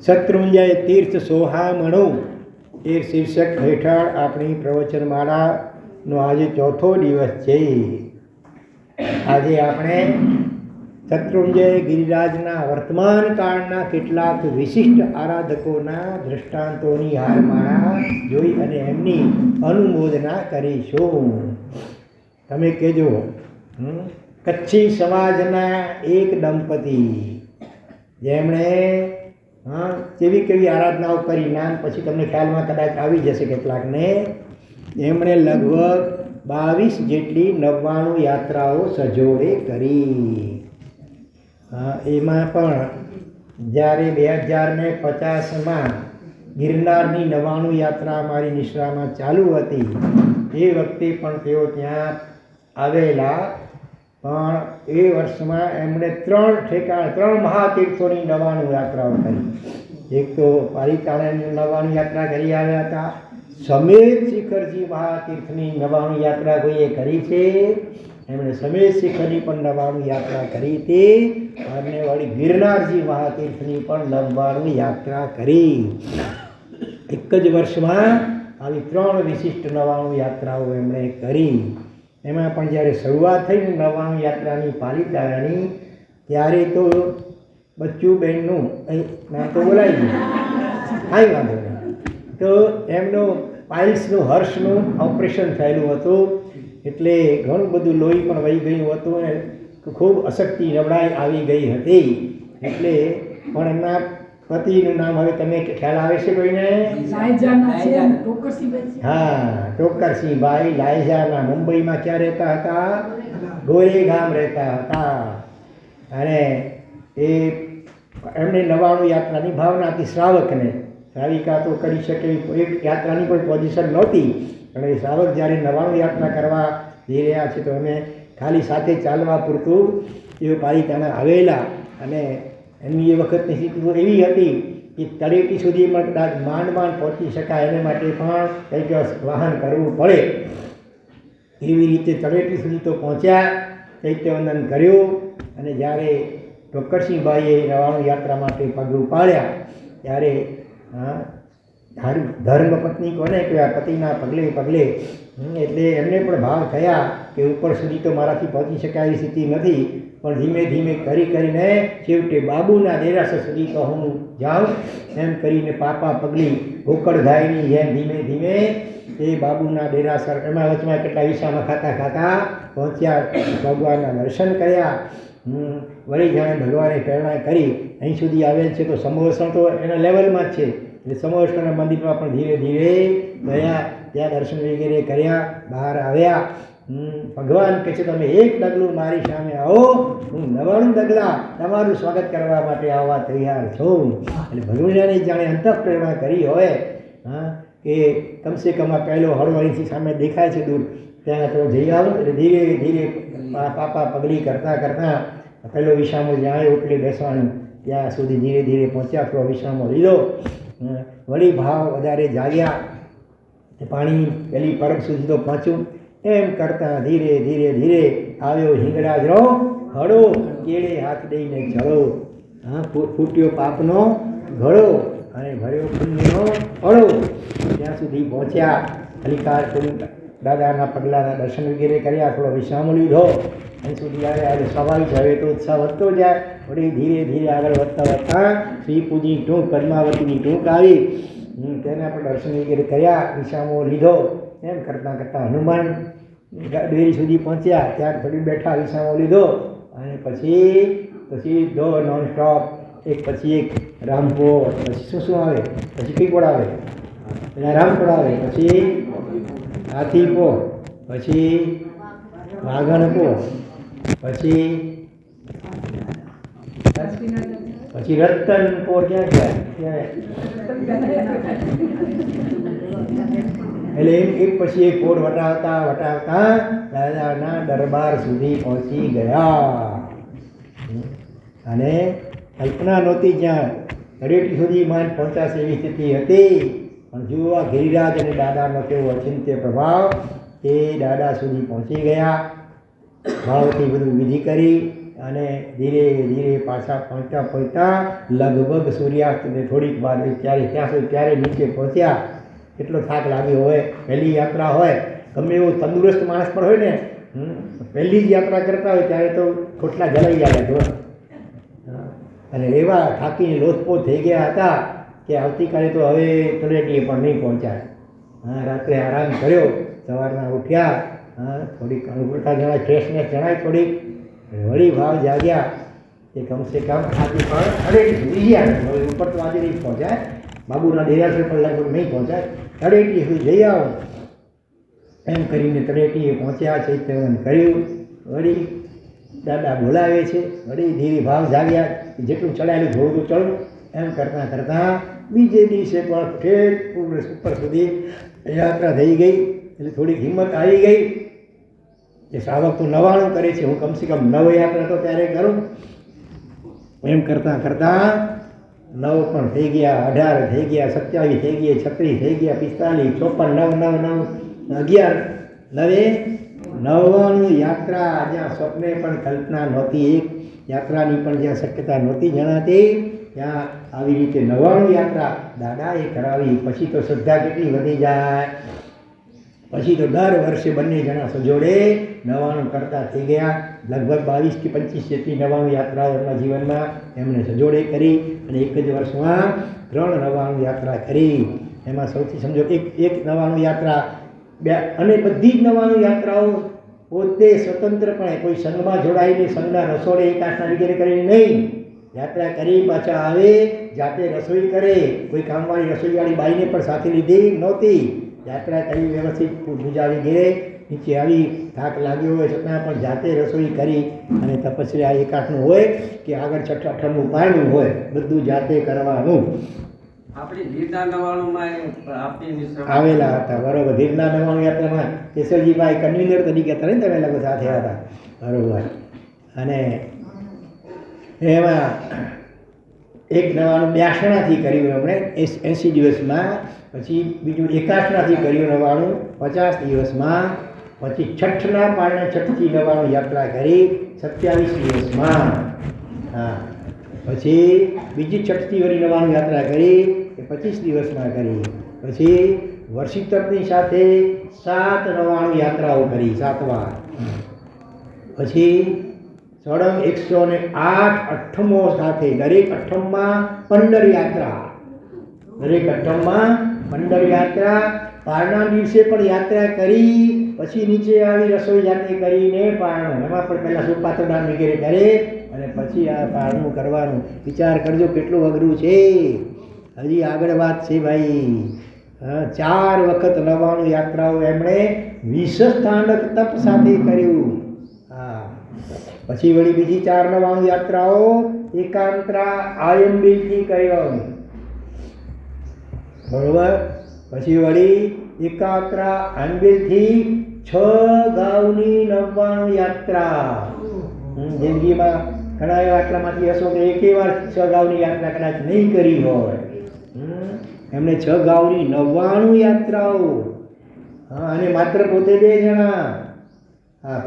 શત્રુંજય તીર્થ સોહામણું એ શીર્ષક હેઠળ આપણી પ્રવચનમાળાનો આજે ચોથો દિવસ છે. આજે આપણે શત્રુંજય ગિરિરાજના વર્તમાન કાળના કેટલાક વિશિષ્ટ આરાધકોના દૃષ્ટાંતોની હારમાળા જોઈ અને એમની અનુમોદના કરીશું. તમે કહેજો, કચ્છી સમાજના એક દંપતી જેમણે કેવી કેવી આરાધનાઓ કરી, નામ પછી તમને ખ્યાલમાં કદાચ આવી જશે કેટલાકને. એમણે લગભગ 22 જેટલી 99 યાત્રાઓ સજોડે કરી. એમાં પણ જ્યારે 2050માં ગિરનારની 99 યાત્રા અમારી નિશ્રામાં ચાલુ હતી, એ વખતે પણ તેઓ ત્યાં આવેલા. પણ એ વર્ષમાં એમણે 3 મહાતીર્થોની 99 યાત્રાઓ કરી. એક તો પાલિતાણાની 99 યાત્રા કરી આવ્યા હતા. સમેત શિખરજી મહાતીર્થની 99 યાત્રા કોઈએ કરી છે, એમણે સમેત શિખરની પણ 99 યાત્રા કરી હતી. અને વળી ગિરનારજી મહાતીર્થની પણ 99 યાત્રા કરી. એક જ વર્ષમાં આવી 3 વિશિષ્ટ 99 યાત્રાઓ એમણે કરી. એમાં પણ જ્યારે શરૂઆત થઈ ને 99 યાત્રાની પાલિતાણાની, ત્યારે તો બચ્ચુબેનનું નામ તો બોલાઈ ગયું, કાંઈ વાંધો નહીં. તો એમનું પાઇલ્સનું હર્ષનું ઓપરેશન થયેલું હતું, એટલે ઘણું બધું લોહી પણ વહી ગયું હતું ને ખૂબ અશક્તિ નબળાઈ આવી ગઈ હતી. એટલે પણ એમના પતિનું નામ હવે તમે ખ્યાલ આવે છે કોઈને? હા, ટોકરસિંહભાઈ લાયજાના. મુંબઈમાં ક્યાં રહેતા હતા? ગોરેગામ રહેતા હતા. અને એ એમને 99 યાત્રાની ભાવના હતી. શ્રાવકને શ્રાવિકા તો કરી શકે એક યાત્રાની પણ પોઝિશન નહોતી, અને શ્રાવક જ્યારે 99 યાત્રા કરવા જઈ રહ્યા છે, તો અમે ખાલી સાથે ચાલવા પૂરતું એ પાલિતાણા આવેલા. અને એમની એ વખતની સ્થિતિ તો એવી હતી કે તળેટી સુધી પણ કદાચ માંડ પહોંચી શકાય, એને માટે પણ કંઈક વાહન કરવું પડે. એવી રીતે તળેટી સુધી તો પહોંચ્યા, ચૈત્યવંદન કર્યું. અને જ્યારે ટોકરસિંહભાઈએ 99 યાત્રા માટે પગ ઉપાડ્યા, ત્યારે ધર્મપત્ની કોને કહેવાય, પતિના પગલે એટલે એમને પણ ભાવ થયા કે ઉપર સુધી તો મારાથી પહોંચી શકાય એવી સ્થિતિ નથી, પણ ધીમે ધીમે કરીને છેવટે બાબુના દેરાસર સુધી તો હું જાઉં એમ કરીને પાપા પગલી ગોકળ ગાયની જેમ ધીમે ધીમે એ બાબુના દેરાસર, એમાં વચમાં કેટલા વિસામાં ખાતા પહોંચ્યા. ભગવાનના દર્શન કર્યા. વળી જાણે ભગવાને પ્રેરણા કરી અહીં સુધી આવેલ છે, તો સમોસણ તો એના લેવલમાં જ છે. એટલે સમોસણના મંદિરમાં પણ ધીરે ધીરે ગયા, ત્યાં દર્શન વગેરે કર્યા, બહાર આવ્યા. ભગવાન કહે છે, તમે એક ડગલું મારી સામે આવો, હું 99 ડગલા તમારું સ્વાગત કરવા માટે આવવા તૈયાર છું. એટલે ભગવાને જાણે અંતઃપ્રેરણા કરી હોય કે કમસે કમ આ પહેલો હળવો અહીંથી સામે દેખાય છે દૂર, ત્યાં તો જઈ આવો. એટલે ધીરે ધીરે પાપા પગલી કરતાં પહેલો વિસામો જ્યાં ઓટલે બેસવાનું ત્યાં સુધી ધીરે ધીરે પહોંચ્યા. થોડો વિસામો લીધો, વળી ભાવ વધારે જાગ્યા, પાણી પેલી પરબ સુધી તો પહોંચ્યું. એમ કરતાં ધીરે ધીરે આવ્યો હિંગળાજનો હળો, કેળે હાથ દઈને ચડો. ફૂટ્યો પાપનો ઘડો અને ભર્યો પુણ્યનો અળો. ત્યાં સુધી પહોંચ્યા. હલિકાર દાદાના પગલાના દર્શન વગેરે કર્યા, થોડો વિશ્રામ લીધો. અહીં સુધી આવ્યા. સ્વાભાવિક હવે તો ઉત્સાહ વધતો જાય. વળી ધીરે ધીરે આગળ વધતા શ્રીપુજી ટૂંક, પદ્માવતીની ટૂંક આવી. તેના પણ દર્શન વગેરે કર્યા, વિશ્રામો લીધો. એમ કરતાં હનુમાન ડેરી સુધી પહોંચ્યા. ત્યાં થોડી બેઠા, વિશ્રામો લીધો. અને પછી નોન સ્ટોપ એક પછી એક રામપોર, પછી શું આવે, પછી પીપોળ આવે, રામપોળ આવે, પછી હાથીપો, પછી વાઘણપો, પછી રતનપોર. ક્યાં ગયા? એટલે એક પછી એક પોર વટાવતા દાદાના દરબાર સુધી પહોંચી ગયા. અને કલ્પના નહોતી જ્યાં તળેટી સુધી માંડ પહોંચાશે એવી સ્થિતિ હતી. પણ જુઓ આ ગિરિરાજ અને દાદાનો કેવો અચિંત્ય પ્રભાવ. એ દાદા સુધી પહોંચી ગયા. ભાવથી બધું વિધિ કરી અને ધીરે ધીરે પાછા પહોંચતા પહોંચતા લગભગ સૂર્યાસ્તને થોડીક વાર ત્યારે ત્યાં સુધી ત્યારે નીચે પહોંચ્યા. એટલો થાક લાગ્યો હોય, પહેલી યાત્રા હોય, ગમે એવો તંદુરસ્ત માણસ પણ હોય ને, પહેલી જ યાત્રા કરતા હોય ત્યારે તો ખોટલા જલાઈ જાય જો. અને એવા થાકીને લોથપોથ થઈ ગયા હતા કે આવતીકાલે તો હવે તળેટીએ પણ નહીં પહોંચાય. રાત્રે આરામ કર્યો, સવારના ઉઠ્યા, થોડીક અનુકૂળતા જણાય, ફ્રેશનેસ જણાય થોડીક, વળી ભાવ જાગ્યા કે કમસે કમ આજે પણ તળેટી સુધી ગયા. હવે ઉપર તો આજે નહીં પહોંચાય, બાબુના દેરાસર પર લગભગ નહીં પહોંચાય, તળેટી સુધી જઈ આવો એમ કરીને તળેટીએ પહોંચ્યા. ચૈત્યવન કર્યું, વળી દાદા બોલાવે છે, વળી ધીરે ભાવ જાગ્યા, જેટલું ચડાયેલું થોડું ચડું એમ કરતાં કરતાં બીજે દિવસે પણ ઠેઠ ઉપર સુધી યાત્રા થઈ ગઈ. એટલે થોડીક હિંમત આવી ગઈ કે શ્રાવક તો 99 કરે છે, હું કમસે કમ 9 યાત્રા તો ત્યારે કરું. એમ કરતાં કરતાં 9 પણ થઈ ગયા, 18 થઈ ગયા, 27 થઈ ગયા, 36 થઈ ગયા, 45, 54, 9, 9, 9, 11, 99 યાત્રા. જ્યાં સ્વપ્ને પણ કલ્પના નહોતી, એક યાત્રાની પણ જ્યાં શક્યતા નહોતી જણાતી, ત્યાં આવી રીતે 99 યાત્રા દાદાએ કરાવી. પછી તો શ્રદ્ધા કેટલી વધી જાય, પછી તો દર વર્ષે બંને જણા સજોડે 99 કરતા થઈ ગયા. લગભગ 22 થી 25 જેટલી 99 યાત્રાઓ એમના જીવનમાં એમણે સજોડે કરી અને એક જ વર્ષમાં 3 99 યાત્રા કરી. એમાં સૌથી સમજો એક 99 યાત્રા અને બધી જ 99 યાત્રાઓ પોતે સ્વતંત્રપણે કોઈ સંઘમાં જોડાઈને સંઘના રસોડે એકાશના વગેરે કરીને નહીં, યાત્રા કરી પાછા આવે, જાતે રસોઈ કરે. કોઈ કામવાળી રસોઈવાળી બાઈને પણ સાથે લીધી નહોતી. યાત્રા કરી વ્યવસ્થિત પૂજા વગેરે, નીચે આવી થાક લાગ્યો હોય છતાં પણ જાતે રસોઈ કરી અને તપસ્યા એકાશનું હોય કે આગળ 6 8નું પારણું હોય, બધું જાતે કરવાનું. આવેલા હતા બરોબર. ધીરના 99 યાત્રામાં કેશવજીભાઈ કન્વીનર તરીકે હતા ને, તમે લોકો સાથે હતા બરોબર. અને એમાં એક 99 બ્યાસણાથી કર્યું એમણે 80 દિવસમાં, પછી બીજું એકાશનાથી કર્યું 99 50 દિવસમાં, પછી છઠ્ઠના પારણે 6 થી 99 યાત્રા કરી 27 દિવસમાં. પછી બીજી 6 થી વળી 99 યાત્રા કરી એ 25 દિવસમાં કરી. પછી વર્ષિતરની સાથે 7 99 યાત્રાઓ કરી, 7 વાર. પછી સળંગ 108 અઠ્ઠમો સાથે, દરેક અઠ્ઠમમાં 15 યાત્રા, દરેક અઠ્ઠમમાં 15 યાત્રા. પારણા દિવસે પણ યાત્રા કરી, પછી નીચે આવી રસોઈ જાતે કરીને પારણું, એમાં પણ પહેલાં સુપાત્રદાન વગેરે કરે અને પછી આ પારણું કરવાનું. વિચાર કરજો કેટલું અઘરું છે. હજી આગળ વાત છે ભાઈ. 4 વખત 99 યાત્રાઓ એમણે વિષસ્થાનક તપ સાથે કર્યું. પછી વળી બીજી 4 99 યાત્રાઓ એકાંતરા આયંબિલથી કર્યો બરોબર. પછી વળી એકાંતરા આયંબિલથી 6 ગાઉની 99 યાત્રા. જિંદગીમાં ઘણા એવા આટલામાંથી હશો કે એકે વાર 6 ગાઉની યાત્રા કદાચ નહીં કરી હોય. એમણે 6 ગાઉની 99 યાત્રાઓ. અને માત્ર પોતે 2 જણા.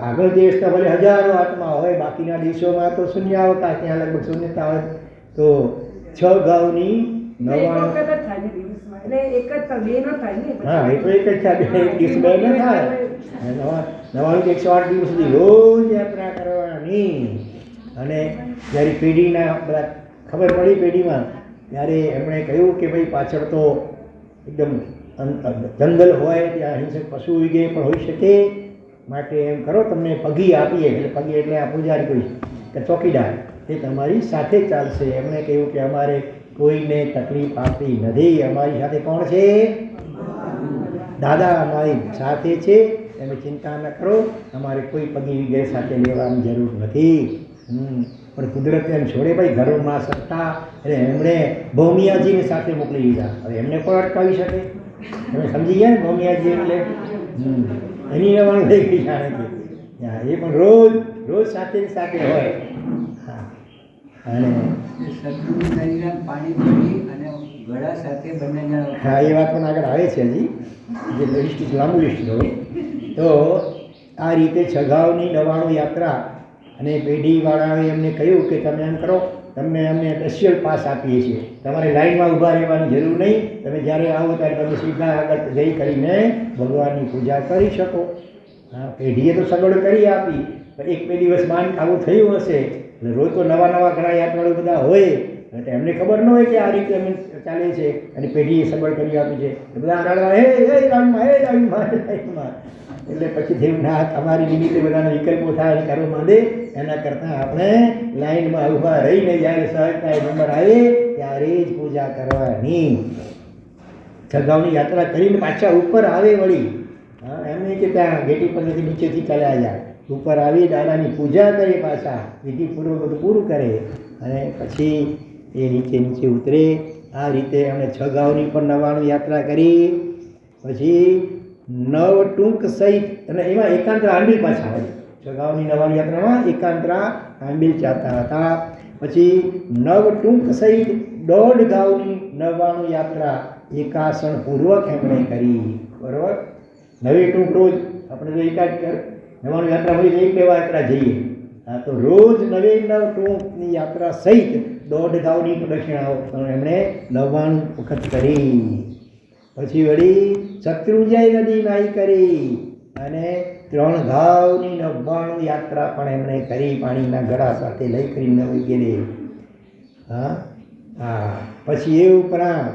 ભાગળ દેશ તો ભલે હજારો આત્મા હોય, બાકીના દેશોમાં તો શૂન્યાવકાશ, ત્યાં લગભગ શૂન્યતા હોય. તો 6 ગાઉની 99. હા, એ તો એક જ થાય, એક દિવસ 2 ન થાય. 99 108 દિવસ સુધી રોજ યાત્રા કરવાની. અને જ્યારે પેઢીના બધા ખબર પડી પેઢીમાં, ત્યારે એમણે કહ્યું કે ભાઈ પાછળ તો એકદમ જંગલ હોય, ત્યાં હિંસક પશુ વગેરે પણ હોઈ શકે, માટે એમ કરો તમને પગી આપીએ. એટલે પગી એટલે આ પૂજારી કોઈ કે ચોકીદાર, એ તમારી સાથે ચાલશે. એમણે કહ્યું કે અમારે કોઈને તકલીફ આપવી નથી, અમારી સાથે કોણ છે? દાદા અમારી સાથે છે, તમે ચિંતા ન કરો, અમારે કોઈ પગી વગેરે સાથે લેવાની જરૂર નથી. પણ કુદરતે એમ છોડે ભાઈ, ધર્મમાં સત્તા, એટલે એમણે ભૌમિયાજીને સાથે મોકલી દીધા. હવે એમને પણ અટકાવી શકે? તમે સમજી ગયા ને ભૌમિયાજી એટલે? એની રવાણ થઈ ગઈ જાણે કે એ પણ રોજ રોજ સાથે સાથે હોય. અને હા, એ વાત પણ આગળ આવે છે હજી, જે લિસ્ટ લાંબુ લિસ્ટ હોય. તો આ રીતે 6 ગાઉની 99 યાત્રા અને પેઢીવાળાએ એમને કહ્યું કે તમે એમ કરો, તમને અમને સ્પેશિયલ પાસ આપીએ છીએ, તમારે લાઈનમાં ઊભા રહેવાની જરૂર નહીં, તમે જ્યારે આવો ત્યારે તમે સીધા આગળ જઈ કરીને ભગવાનની પૂજા કરી શકો. હા, પેઢીએ તો સગવડ કરી આપી, પણ એક બે દિવસ માંડ આવું થયું હશે એટલે રોજ તો નવા નવા ઘણા યાત્રાળુ બધા હોય એટલે એમને ખબર ન હોય કે આ રીતે અમે ચાલે છે અને પેઢીએ સગવડ કરી આપી છે. બધા રડવા, હે લાઈનમાં. એટલે પછી થયું ના, તમારી નિમિત્તે બધાના વિકલ્પો થાય અને કરવા માંડે, એના કરતાં આપણે લાઈનમાં ઊભા રહીને જ્યારે સહજતા નંબર આવે ત્યારે જ પૂજા કરવાની. સગાવની યાત્રા કરીને પાછા ઉપર આવે વળી. હા, એમ નહીં કે ત્યાં ગેટી પરથી નીચેથી ચાલ્યા જાય, ઉપર આવી દાદાની પૂજા કરે, પાછા વિધિપૂર્વક બધું પૂરું કરે અને પછી એ નીચે ઉતરે. આ રીતે એમણે 6 ગાઉની પણ 99 યાત્રા કરી. પછી 9 ટૂંક સહિત અને એમાં એકાંતરા આંબીલ પાછા હોય. 6 ગાઉની 99 યાત્રામાં એકાંતરા આંબીલ ચાહતા હતા. પછી 9 ટૂંક સહિત 1.5 ગાઉની 99 યાત્રા એકાસણ પૂર્વક એમણે કરી. બરાબર, 9 ટૂંક રોજ આપણે તો એકાદ 99 યાત્રા હોય તો 1-2 યાત્રા જઈએ. હા, તો રોજ 9 ટૂંકની યાત્રા સહિત 1.5 ગાઉની પ્રદક્ષિણાઓ એમણે 99 વખત કરી. પછી વળી શત્રુંજય નદી નાહી કરી અને 3 ગાઉની 99 યાત્રા પણ એમણે કરી, પાણીના ગળા સાથે લઈ કરીને વગેરે. હા હા, પછી એ ઉપરાંત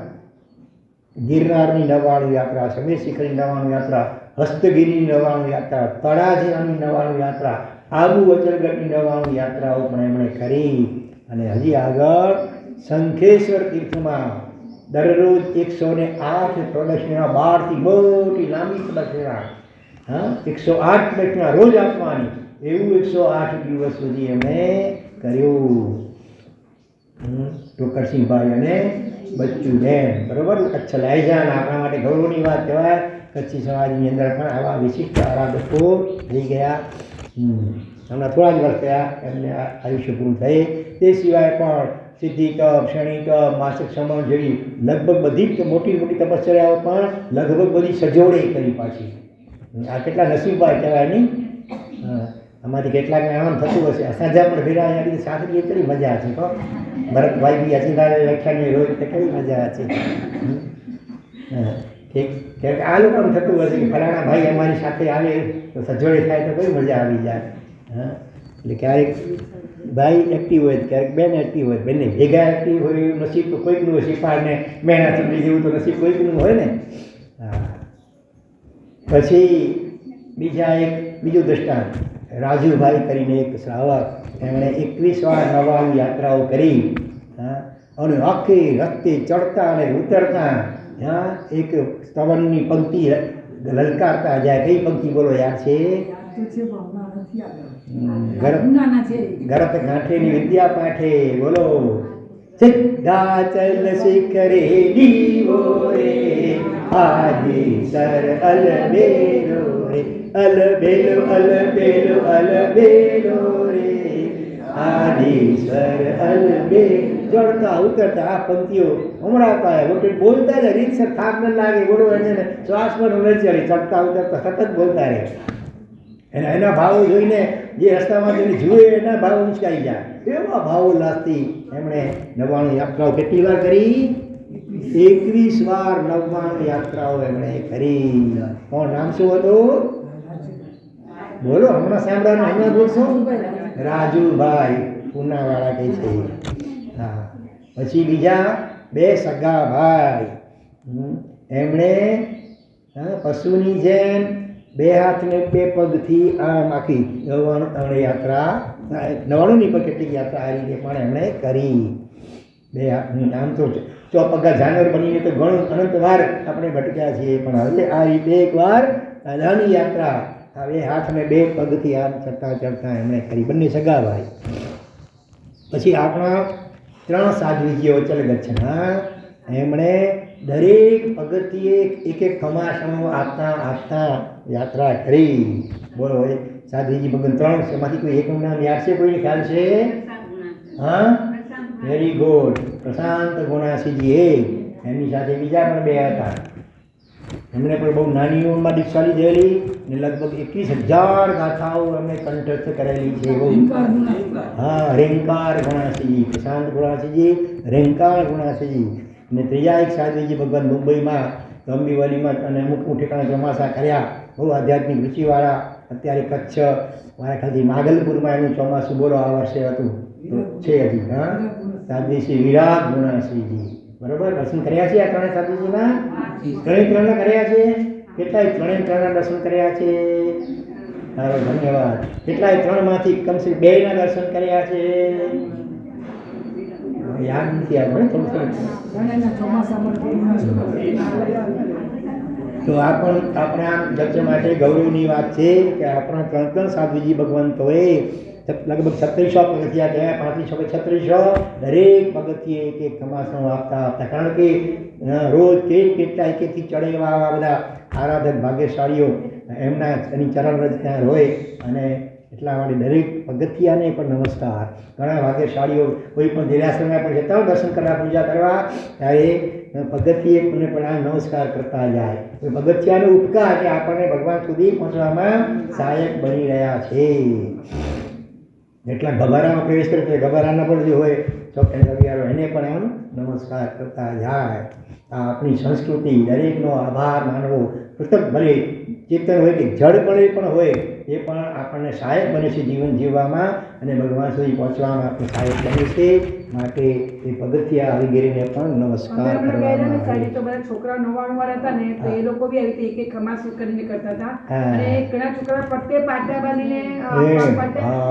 ગિરનારની 99 યાત્રા, સમેત શિખરની 99 યાત્રા, હસ્તગીરીની 99 યાત્રા, તળાજાની 99 યાત્રા, આબુ અચલગઢની 99 યાત્રાઓ પણ એમણે કરી. અને હજી આગળ શંખેશ્વર તીર્થમાં દરરોજ 108 પ્રદક્ષિણા, 12થી મોટી લાંબી પ્રદક્ષિણા, હા 108 પ્રદક્ષિણા રોજ આપવાની, એવું 108 દિવસ સુધી એમણે કર્યું. ટોકરસિંહભાઈ અને બચ્ચુબેન, બરાબર. કચ્છ લાયજાન આપણા માટે ગૌરવની વાત કહેવાય. કચ્છી સમાજની અંદર પણ આવા વિશિષ્ટ આરાધકો થઈ ગયા. હમણાં થોડા જ વર્ષ થયા એમને આયુષ્ય પૂરું થઈ. તે સિવાય પણ સિદ્ધિ કપ, શનિ કપ, માસિક સમણ જેવી લગભગ બધી જ મોટી મોટી તપશ્ચર્યાઓ પણ લગભગ બધી સજોડે કરી પાછી. આ કેટલા નસીબભાઈ કહેવાય નહીં. આમાંથી કેટલાકને આનંદ થતું હશે. અસાધ્યા પણ ભેરા અહીંયા સાથે કેટલી મજા છે. તો ભરતભાઈ બી અસીધારે વ્યાખ્યાનની રોજ તો કેવી મજા છે. કે આ લોકોને થતું હશે કે ફલાણા ભાઈ અમારી સાથે આવે તો સજોડે થાય તો કઈ મજા આવી જાય. હા, એટલે ક્યારેક ભાઈ એક્ટિવ હોય, ક્યારેક બેન એક્ટિવ હોય, બંને ભેગા એક્ટિવ હોય એવું નસીબ તો કોઈકનું હોય. શિપાળને મહેનત સમજી જેવું તો નસીબ કોઈકનું હોય ને. હા, પછી બીજું દ્રષ્ટાંત, રાજુભાઈ કરીને એક શ્રાવક, એમણે 21 વાર 99 યાત્રાઓ કરી. હા, અને આખી રસ્તે ચડતા અને ઉતરતા એક સ્તવનની પંક્તિ લલકારતા જાય. કઈ પંક્તિ બોલો યાદ છે? ગરત ગાંઠેની વિદ્યા પાઠે, બોલો. સિદ્ધાચલ શિખરે દીવો રે, આદિ સર અલબેલો રે, અલબેલો અલબેલો અલબેલો રે, આદિશ્વર અલબે. ચડતા ઉતરતા આ પંક્તિઓ હમણાં બોલતા રહે, રીતસર થાક ન લાગે, બોલો. એને શ્વાસ પર ન ચડે, ચડતા ઉતરતા સતત બોલતા રહે. એના ભાવો જોઈને જે રસ્તામાં જેને જુએ એના ભાવો ઉંચકાઈ જાય. એવા ભાવો લાગતી એમણે 99 યાત્રાઓ કેટલી વાર કરી? 21 વાર 99 યાત્રાઓ એમણે કરી. કોણ નામ શું હતું? બોલો, હમણાં સાંભળવાનું, હમણાં બોલશો. રાજુભાઈ પૂનાવાળા કહે છે. હા, પછી બીજા 2 સગા ભાઈ, એમણે પશુની જેમ 2 હાથ ને 2 પગથી આમ આખી 99 યાત્રા, 99 ની પણ કેટલીક યાત્રા આ રીતે પણ એમણે કરી. 2 હાથ, આમ તો ચોપગા જાનવર બનીને તો ઘણું અનંત વાર આપણે ભટક્યા છીએ, પણ હવે આ રીતે એકવાર નાની યાત્રા આ 2 હાથ ને 2 પગથી આમ ચડતા એમણે કરી, બંને સગા ભાઈ. પછી આપણા 3 સાધ્વીજીઓ અચલગચ્છના, એમણે દરેક પગથિયે એક ખમાસણો આપતા યાત્રા કરી. બોલો, એ સાધ્વીજી ભગવાન 3 છે, એમાંથી કોઈ એકનું નામ યાદ છે? કોઈને ખ્યાલ છે? હા, વેરી ગુડ. પ્રશાંત ગુણાસીજી એક, એમની સાથે બીજા પણ 2 હતા. એમણે પણ બહુ નાની ઉંમરમાં દીક્ષા લીધેલી ને લગભગ 21,000 ગાથાઓ એમણે કંઠસ્થ કરેલી છે. બહુ હા, રેંકાર ગુણાસીજી, પ્રશાંત ગુણાસીજી, રેંકાર ગુણાસીજી. ને ત્રીજા એક સાધ્વીજી ભગવાન મુંબઈમાં અંબીવાલીમાં અને અમુક ઠેકાણે ચોમાસા કર્યા, બહુ આધ્યાત્મિક રુચિવાળા. અત્યારે કચ્છ મારા ખ્યાલથી નાગલપુરમાં એનું ચોમાસું બોલો આ વર્ષે હતું તો છે હજી. હા, સાધ્વી શ્રી વિરાટ ગુણાસીજી, બરોબર. દર્શન કર્યા છે આ ત્રણે સાધુજીના? ત્રણના કર્યા છે. કેટલાય ત્રણના દર્શન કર્યા છે. સારો, ધન્યવાદ. કેટલાય ત્રણમાંથી કમસે 2ના દર્શન કર્યા છે. યાદ નથી આપણે થોડું. તો આ પણ આપણા જગત માટે ગૌરવની વાત છે કે આપણા ત્રણ સાધુજી ભગવંતોએ લગભગ 3600 પગથિયા થયા, 3500 દરેક પગથિયે એક એક ખમાસણો આપતા. કારણ કે રોજ કેટલા એકથી ચડે એવા આવા બધા આરાધક ભાગ્યશાળીઓ એમના એની ચરણ રજ ત્યાં હોય. અને એટલા માટે દરેક પગથિયાને પણ નમસ્કાર. ઘણા ભાગ્યશાળીઓ કોઈ પણ દેરાસરમાં પણ જતા હોય દર્શન કરવા, પૂજા કરવા, ત્યારે પગથિયે પણ આ નમસ્કાર કરતા જાય. પગથિયાનો ઉપકાર કે આપણને ભગવાન સુધી પહોંચવામાં સહાયક બની રહ્યા છે. એટલા ગભારામાં પ્રવેશ કરે છે, ગભારાના પણ જે હોય ચોકે રવિવારો એને પણ આમ નમસ્કાર કરતા જાય. આ આપણી સંસ્કૃતિ, દરેકનો આભાર માનવો. પૃથક ભલે ચેતન હોય કે જળ ભલે પણ હોય, એ પણ આપણને સહાયક બને છે જીવન જીવવામાં અને ભગવાન સુધી પહોંચવામાં આપણે સહાયક બને છે. માટે એ પગથિયા વગેરેને પણ નમસ્કાર કરવામાં આવે. તો બધા છોકરા 99 હતા ને, તો એ લોકો બી આવી રીતે એક ખમાસું કરીને કરતા હતા. અને ઘણા છોકરા પટ્ટે પાટા બાંધીને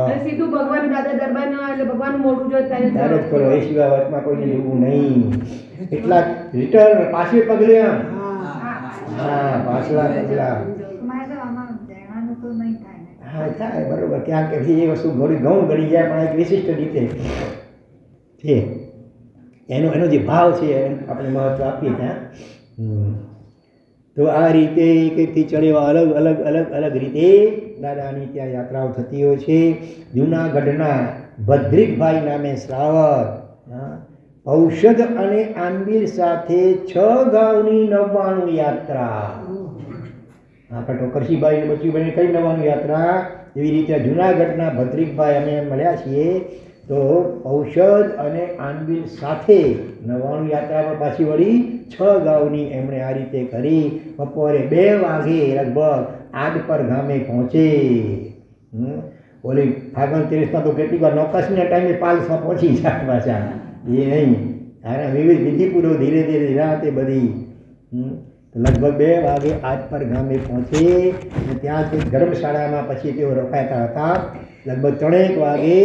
અને સીધું ભગવાન દાદા દરબારમાં, એટલે ભગવાનનું મોઢું જોતા ત્યારે જ કરો. એ સિવાય વાતમાં કોઈને જોવું નહીં. કેટલાક રિટર્ન પાછે પગલે. હા, પાછલા પગલા. હા, થાય બરોબર. ક્યાંક એ વસ્તુ ઘઉં ગળી જાય પણ એક વિશિષ્ટ રીતે છે. એનો જે ભાવ છે એને આપણે મહત્વ આપીએ ત્યાં. તો આ રીતે એક એકથી ચડેવા અલગ અલગ અલગ અલગ રીતે દાદાની ત્યાં યાત્રાઓ થતી હોય છે. જૂનાગઢના ભદ્રિકભાઈ નામે શ્રાવક ઔષધ અને આંબીલ સાથે 6 ગાઉની 99 યાત્રા. આપણે ટોકરસીભાઈ બચુભાઈને કઈ 99 યાત્રા, એવી રીતે જૂનાગઢના ભદ્રિકભાઈ અમે મળ્યા છીએ. તો ઔષધ અને આંબીલ સાથે 99 યાત્રા પર પાછી વળી 6 ગાઉની એમણે આ રીતે કરી. બપોરે 2 વાગે લગભગ આદપર ગામે પહોંચે. ઓલી ફાગણ 30માં તો કેટલીક વાર નૌકાશીના ટાઈમે પાલસમાં પહોંચી જાય પાછા. એ નહીં, આના વિવિધ વિધિપૂર્વ ધીરે ધીરે રાતે બધી લગભગ 2 વાગે આદપર ગામે પહોંચે. અને ત્યાંથી ધર્મશાળામાં પછી તેઓ રોકાતા હતા. લગભગ 3 વાગે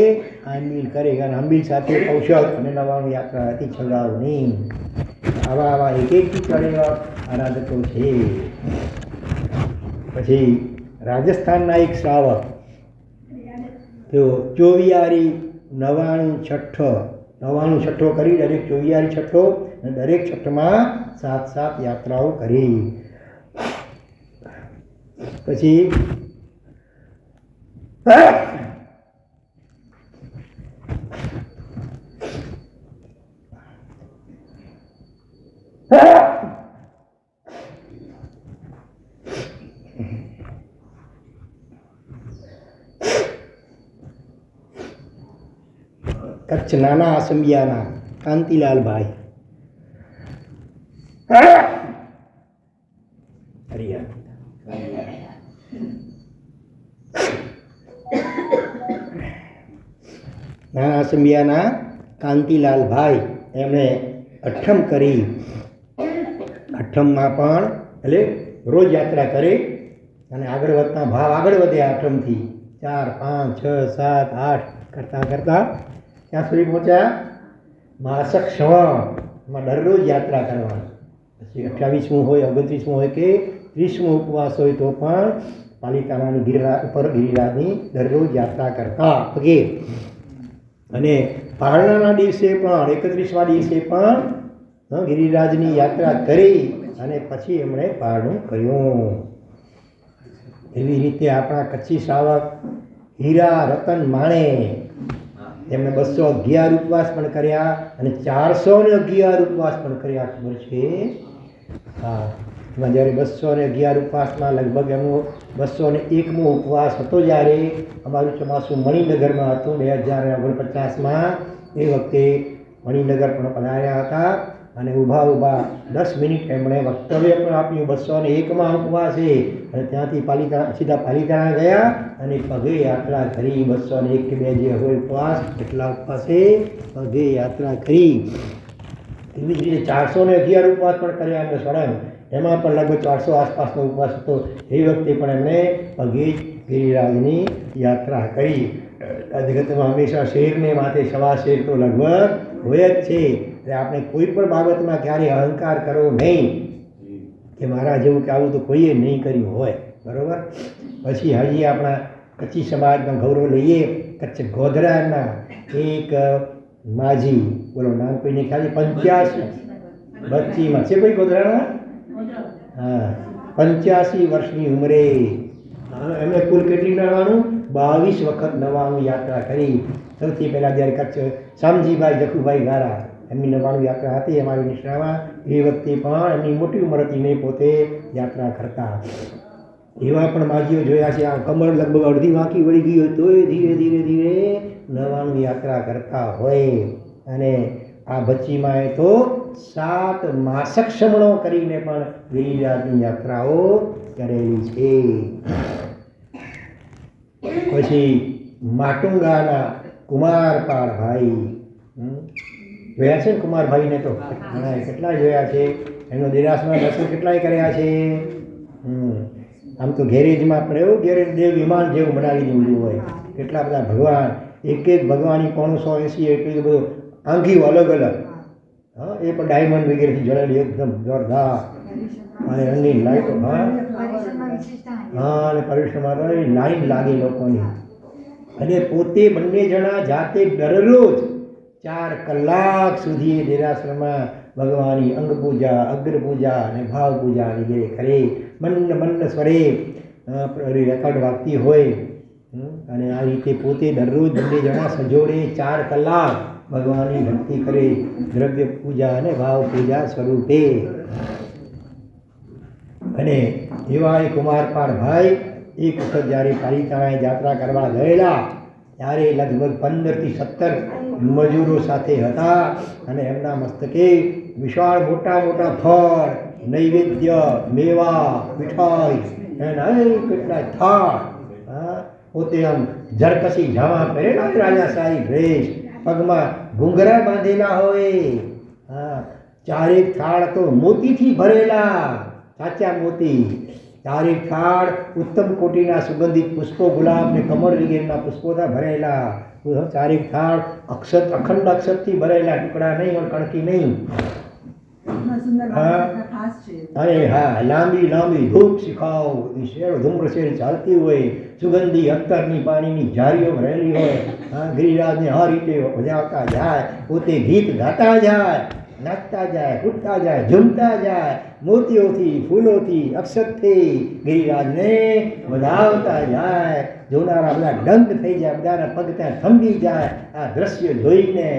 આંબીલ કરે, કારણ આંબીલ સાથે ઔષધ અને 99 યાત્રા હતી 6 ગાઉની. આવા એક એકથી ચડેલા આરાધકો છે. પછી રાજસ્થાનના એક શ્રાવક, તેઓ 24 99 છઠ્ઠો કરી, દરેક 24 છઠ્ઠો અને દરેક છઠ્ઠમાં 7 યાત્રાઓ કરી. પછી કચ્છ નાના આસંબિયાના કાંતિલાલભાઈ નાના આસંબિયાના કાંતિલાલભાઈ એમણે 8મ કરી. 8મમાં પણ એટલે રોજ યાત્રા કરે અને આગળ વધતા ભાવ આગળ વધ્યા. 8મથી 4, 5, 6, 7, 8 કરતાં કરતાં ત્યાં સુધી પહોંચ્યા માસક શ્રવણમાં દરરોજ યાત્રા કરવાની. પછી 28મું હોય, 29મું હોય કે 30મું ઉપવાસ હોય તો પણ પાલિતાણાની ગિરિરાજ ઉપર ગિરિરાજની દરરોજ યાત્રા કરતા પગે. અને પારણાના દિવસે પણ 31મા દિવસે પણ ગિરિરાજની યાત્રા કરી અને પછી એમણે પારણું કર્યું. એવી રીતે આપણા કચ્છી શ્રાવક હીરા રતન માણે, એમણે 211 ઉપવાસ પણ કર્યા અને 411 ઉપવાસ પણ કર્યા. ખબર છે? હા, એમાં જ્યારે 211 ઉપવાસમાં લગભગ એમનો 201મો ઉપવાસ હતો, જ્યારે અમારું ચોમાસું મણિનગરમાં હતું 2049માં, એ વખતે મણિનગર પણ પધાર્યા હતા અને ઊભા 10 મિનિટ એમણે વક્તવ્ય પણ આપ્યું 201માં ઉપવાસે, અને ત્યાંથી પાલીતાણા સીધા પાલીતાણા ગયા અને પગે યાત્રા કરી. 201 કે 2 જે હોય ઉપવાસ, એટલા ઉપવાસે પગે યાત્રા કરી. એવી જ રીતે 411 ઉપવાસ પણ કર્યા એમને સળંગ, એમાં પણ લગભગ 400 આસપાસનો ઉપવાસ હતો. એ વખતે પણ એમણે પગે ગિરિરાજની યાત્રા કરી. આ જગતમાં હંમેશા શેરને માથે સવા શેર તો લગભગ હોય જ છે. એટલે આપણે કોઈ પણ બાબતમાં ક્યારેય અહંકાર કરવો નહીં કે મારા જેવું કે આવું તો કોઈએ નહીં કર્યું હોય, બરાબર. પછી હજી આપણા કચ્છી સમાજનો ગૌરવ લઈએ. કચ્છ ગોધરાના એક માજી, બોલો નામ કોઈને ખ્યાલ છે? 85 બચ્ચીમાં છે કોઈ ગોધરાના? હા, 85 વર્ષની ઉંમરે એમણે કુલ કેટલી નવાણું? 22 વખત નવાણું યાત્રા કરી. સૌથી પહેલાં જ્યારે કચ્છ શામજીભાઈ જખુભાઈ ગારા એમની 99 યાત્રા હતી અમારી નિષ્ઠામાં, એ વખતે પણ એમની મોટી ઉંમર હતી ને પોતે યાત્રા કરતા. એવા પણ માજીઓ જોયા છે. આ કમર લગભગ અડધી વાંકી વળી ગઈ હોય તોય ધીરે ધીરે ધીરે 99 યાત્રા કરતા હોય. અને આ બચ્ચીમાં તો 7 માસક શ્રમણો કરીને પણ ગિરિરાજની યાત્રાઓ કરેલી છે. પછી માટુંગાના કુમારપાળભાઈ જોયા છે ને? કુમારભાઈને તો કેટલા જોયા છે. એમનો દેરાસરના દર્શન કેટલાય કર્યા છે. આમ તો ગેરેજમાં પણ એવું ગેરેજ દેવ વિમાન જેવું બનાવી દીધું હોય. કેટલા બધા ભગવાન, એક ભગવાનની 580 એટલું બધું આંગીઓ અલગ અલગ. હા, એ પણ ડાયમંડ વગેરેથી જળેલી એકદમ જોરદાર. અને એમની લાઈટો, હા અને પરિશ્રમમાં તો લાઈન લાગે લોકોની. અને પોતે બંને જણા જાતે દરરોજ 4 કલાક સુધી દેરાસરમાં ભગવાનની અંગ પૂજા, અગ્ર પૂજા અને ભાવ પૂજા વગેરે કરે. મન્ન સ્વરે રેકર્ડ વાગતી હોય. અને આ રીતે પોતે દરરોજ બંને જણા સજોડે 4 કલાક ભગવાનની ભક્તિ કરે, દ્રવ્ય પૂજા અને ભાવ પૂજા સ્વરૂપે. અને એવા એ કુમારપાળભાઈ એક વખત જ્યારે પાલીતાણા યાત્રા કરવા ગયેલા, ત્યારે લગભગ 15 થી 17 મજૂરો સાથે હતા. અને એમના મસ્તકે વિશાળ મોટા મોટા ફળ, નૈવેદ્ય, મેવા, મીઠાઈ એના કેટલા થાળ. પોતે આમ જરકસી જામા પહેરેલા, રાજાશાહી ડ્રેસ, પગમાં ઘૂંઘરા બાંધેલા હોય. હા, 4 થાળ તો મોતીથી ભરેલા, સાચા મોતી. 4 થાળ ઉત્તમ કોટીના સુગંધિત પુષ્પો, ગુલાબ ને કમળ વગેરેના પુષ્પોથી ભરેલા. 4 થાળ અખંડ અક્ષતથી ભરેલા, ટુકડા નહીં અને કણકી નહીં. અરે હા, લાંબી લાંબી ધૂપ શિખાઓ, ધૂમ્રશેર ચાલતી હોય, સુગંધી અત્તરની પાણીની જારીઓ ભરેલી હોય. હા, ગિરિરાજને આ રીતે વજાવતા જાય, પોતે ગીત ગાતા જાય, નાચતા જાય, કૂદતા જાય, ઝૂમતા જાય, મોતીઓથી, ફૂલોથી, અક્ષતથી ગિરિરાજને વધાવતા જાય. જોનારા બધા દંગ થઈ જાય, બધાના પગ ત્યાં થંભી જાય આ દ્રશ્ય જોઈને.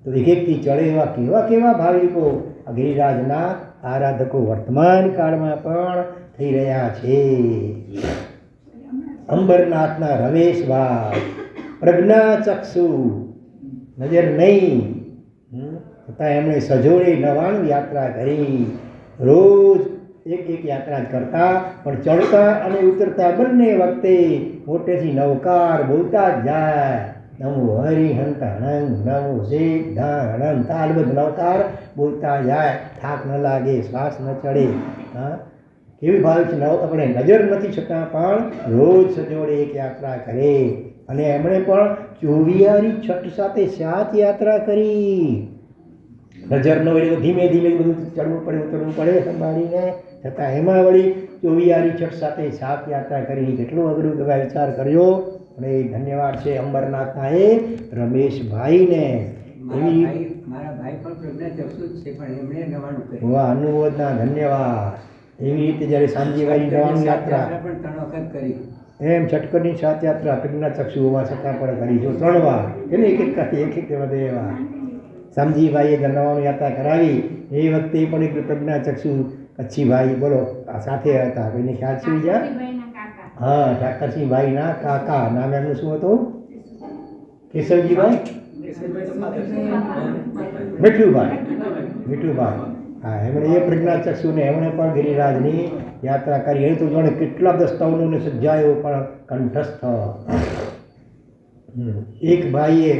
તો એકથી ચડે એવા કેવા કેવા ભાવિકો આ ગિરિરાજના આરાધકો વર્તમાન કાળમાં પણ થઈ રહ્યા છે. અંબરનાથના રમેશભાઈ પ્રજ્ઞાચક્ષુ, નજર નહીં છતાં એમણે સજોડે 99 યાત્રા કરી. રોજ એક યાત્રા જ કરતા, પણ ચડતા અને ઉતરતા બંને વખતે મોટેથી નવકાર બોલતા જ જાય. નમો હરિહંત હણંગ, નમો સિદ્ધાનંદ, તાલબદ્ધ નવકાર બોલતા જાય. થાક ન લાગે, શ્વાસ ન ચડે. હા, કેવી ભાવ છે. આપણે નજર નથી છતાં પણ રોજ સજોડે એક યાત્રા કરે. અને એમણે પણ 24 છઠ સાથે 7 યાત્રા કરી. નજર ન વળી તો ધીમે ધીમે બધું ચડવું પડે, ઉતરવું પડે સંભાળીને, છતાં એમાં વળી 24 છઠ સાથે 7 યાત્રા કરી. કેટલું અઘરું કહેવાય, વિચાર કર્યો. અને ધન્યવાદ છે અંબરનાથના એ રમેશભાઈને. મારા ભાઈ પણ પ્રજ્ઞાચક્ષુ છે, પણ એમણે 99 કરી. વાહ, અનુમોદના, ધન્યવાદ. એવી રીતે જ્યારે શામજીભાઈની 99 યાત્રા પણ 3 વખત કરી. એમ છટકરની 7 યાત્રા પ્રજ્ઞાચક્ષુ હોવા છતાં પણ કરી. જો 3 વાર એટલે એક વધે એવા શામજીભાઈએ 99 યાત્રા કરાવી. એ વખતે પણ એક પ્રજ્ઞાચક્ષુ કચ્છી ભાઈ બોલો આ સાથે હતા, કોઈને ખ્યાલ છે બીજા? હા, ઠાકરસિંહભાઈના કાકા, નામ એમનું શું હતું? કેશવજીભાઈ મીઠુભાઈ. હા, એમણે એ પ્રજ્ઞાચક્ષુને એમણે પણ ગિરિરાજની યાત્રા કરી. એ તો જાણે કેટલા બધા સ્તવનોને સજ્જાયો પણ કંઠસ્થ. એક ભાઈએ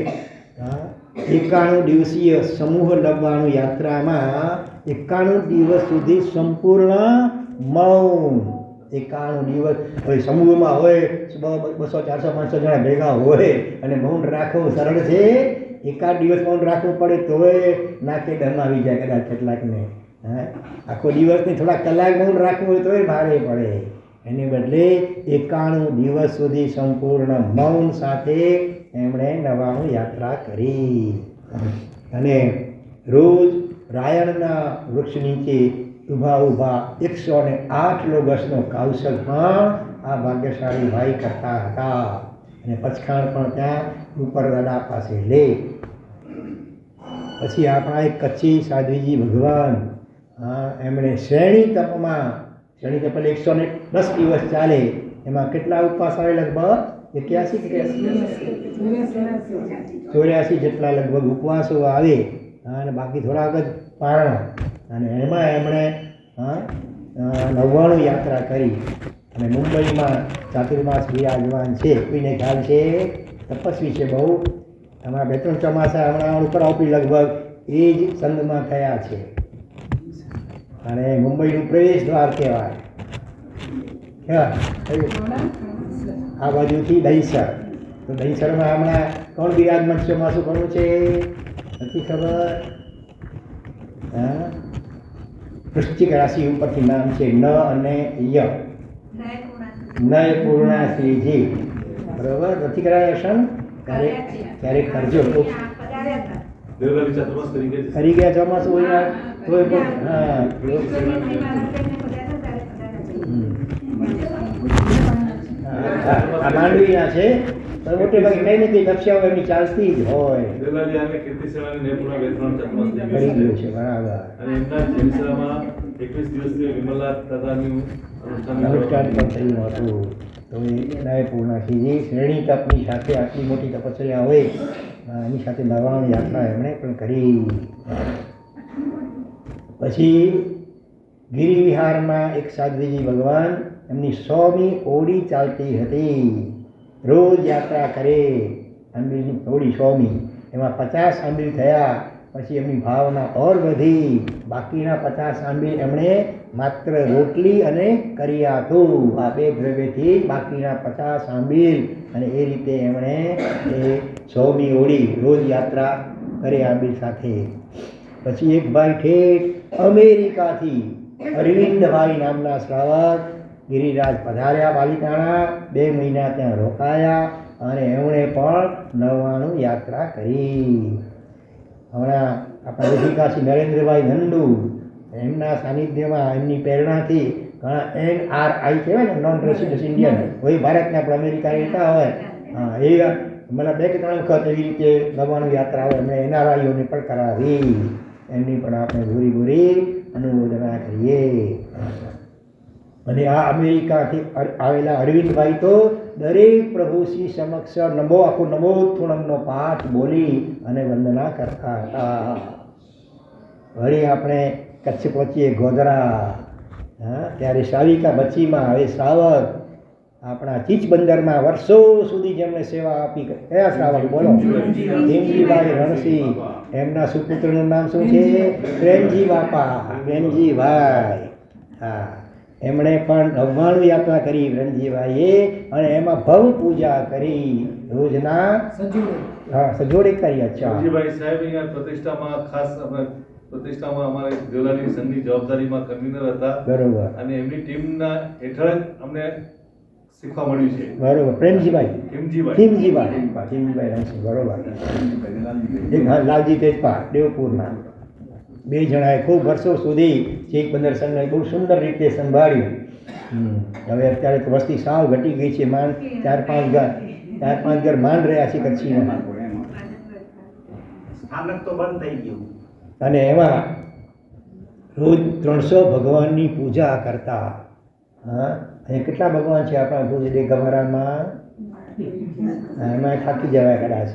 91 દિવસીય સમૂહ લગવાનું યાત્રામાં 91 દિવસ સુધી સંપૂર્ણ મૌન. 91 દિવસ હવે સમૂહમાં હોય 200, 400, 500 જણા ભેગા હોય અને મૌન રાખવું સરળ છે? એકાદ દિવસ મૌન રાખવું પડે તોય નાકે દમ આવી જાય કદાચ કેટલાકને. આખો દિવસની થોડા કલાક મૌન રાખવું હોય તોય ભારે પડે. એને બદલે 91 દિવસ સુધી સંપૂર્ણ મૌન સાથે એમણે 99 યાત્રા કરી. અને રોજ રાયણના વૃક્ષ નીચે ઊભા 108 લોગસનો કૌશલ પણ આ ભાગ્યશાળી ભાઈ કરતા હતા. અને પચખાણ પણ ત્યાં ઉપર દાદા પાસે લે. પછી આપણા એક કચ્છી સાધ્વીજી ભગવાન, એમણે શ્રેણી તપમાં, શ્રેણી તપ એટલે 110 દિવસ ચાલે, એમાં કેટલા ઉપવાસ આવે? લગભગ 84 જેટલા લગભગ ઉપવાસો આવે અને બાકી થોડાક જ પારણા. અને એમાં એમણે 99 યાત્રા કરી. અને મુંબઈમાં ચાતુર્માસ બિરાજમાન છે. કોઈને ખ્યાલ છે? તપસ્વી છે બહુ. હમણાં 2-3 ચોમાસા હમણાં ઉપર આપી લગભગ એ જ સંઘમાં થયા છે. અને મુંબઈનું પ્રવેશ દ્વાર કહેવાય. આ બાજુથી દહીસર. તો દહીસરમાં હમણાં કોણ બિરાજમાન ચોમાસું કરવું છે? નથી ખબર? વૃશ્ચિક રાશિ ઉપરથી નામ છે ન અને ય. નયપૂર્ણાશ્રીજી. બરોબર? નથી કરાયા દર્શન? ક્યારેક કરજો. કરી ગયા ચોમાસું હોય તોય પણ. આ માંડવીના છે. મોટે ભાગે કઈ ને કઈ કક્ષાઓ એમની ચાલતી જ હોય. કરી ગયું છે બરાબર. અનુષ્ઠાન પણ થયું હતું. તો એ નયપૂર્ણાશ્રીજી શ્રેણી તપની સાથે આટલી મોટી તપસ્યા હોય એની સાથે 99 યાત્રા એમણે પણ કરી. પછી ગિરિવિહારમાં એક સાધ્વીજી ભગવાન, એમની 100મી ઓડી ચાલતી હતી. રોજ યાત્રા કરે. આંબીલની ઓડી 100મી, એમાં 50 આંબીલ થયા. પછી એમની ભાવના ઓર વધી. બાકીના 50 આંબીલ એમણે માત્ર રોટલી અને કરિયાતું, આ 2 દ્રવ્યથી બાકીના 50 આંબીલ. અને એ રીતે એમણે એ 100મી ઓડી રોજ યાત્રા કરે આંબીલ સાથે. પછી એક ભાઈ ઠેઠ અમેરિકાથી અરવિંદભાઈ નામના શ્રાવક ગિરિરાજ પધાર્યા પાલિતાણા. 2 મહિના ત્યાં રોકાયા અને એમણે પણ 99 યાત્રા કરી. હમણાં આપણા ઋષિકાશી નરેન્દ્રભાઈ નંદુ, એમના સાનિધ્યમાં એમની પ્રેરણાથી ઘણા NRI કહેવાય ને, નોન રેસિડેન્ટ ઇન્ડિયન, કોઈ ભારતને આપણે અમેરિકા રહેતા હોય, એ મને 2-3 વખત એવી રીતે 99 યાત્રાઓ એમણે NRIઓને પણ કરાવી. એમની પણ આપણે ભૂરી અનુમોદના કરીએ. અને આ અમેરિકાથી આવેલા અરવિંદભાઈ તો દરેક પ્રભુશ્રી સમક્ષ નમોથુણમનો પાઠ બોલી અને વંદના કરતા હતા. વળી આપણે કચ્છ પહોંચીએ ગોધરા. ત્યારે સાવિકા બચીમાં, હવે શ્રાવક આપણા ચીચ બંદરમાં વર્ષો સુધી જેમણે સેવા આપી. કયા શ્રાવક બોલો? ભીમજીભાઈ રણસિંહ. એમના સુપુત્રનું નામ શું છે? પ્રેમજી બાપા. પ્રેમજીભાઈ. હા, એમણે પણ 99 યાત્રા કરી પ્રેમજીભાઈએ. અને એમાં ભવ પૂજા કરી રોજના સજોડે કરી. અચ્છા, સાહેબ અહીંયા પ્રતિષ્ઠામાં ખાસ પ્રતિષ્ઠામાં અમારે દેવલાની સંઘની જવાબદારીમાં કન્વીનર હતા. બરોબર. અને એમની ટીમના હેઠળ જ અમને શીખવા મળ્યું છે. બરોબર. પ્રેમજીભાઈ રણસિંહ. બરોબર. એક લાલજી તેજપા દેવપુરના. 2 જણાએ ખૂબ વર્ષો સુધી ચીક બંદર સંઘને બહુ સુંદર રીતે સંભાળ્યું. હવે અત્યારે તો વસ્તી સાવ ઘટી ગઈ છે. માંડ 4-5 ઘર માંડ રહ્યા છે કચ્છીમાં. સ્થાનક તો બંધ થઈ ગયું. અને એમાં રોજ 300 ભગવાનની પૂજા કરતા. હા, અહીંયા કેટલા ભગવાન છે આપણા ભુજ ગમારામાં? એમાં થાકી જવાય કદાચ.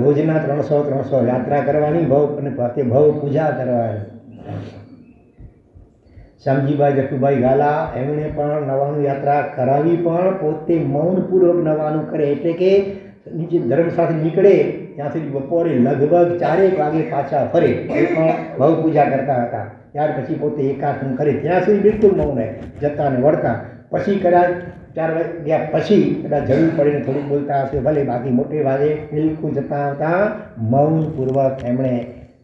રોજના 300 યાત્રા કરવાની, ભવ અને પ્રત્યે ભવ પૂજા કરવાની. શામજીભાઈ જટુભાઈ ગાલા એમણે પણ નવાનું યાત્રા કરાવી, પણ પોતે મૌનપૂર્વક નવાનું કરે, એટલે કે નીચે ધર્મશાળાથી નીકળે ત્યાં સુધી બપોરે લગભગ 4 વાગે પાછા ફરે, એ પણ ભવ પૂજા કરતા હતા. ત્યાર પછી પોતે એકાંતનું કરે, ત્યાં સુધી બિલકુલ મૌન રહે, જતા ને વળતા. પછી કદાચ 4 વાગ્યા પછી કદાચ જરૂર પડીને થોડુંક બોલતા હશે ભલે, બાકી મોટે ભાગે બિલકુલ જતા આવતા મૌનપૂર્વક એમણે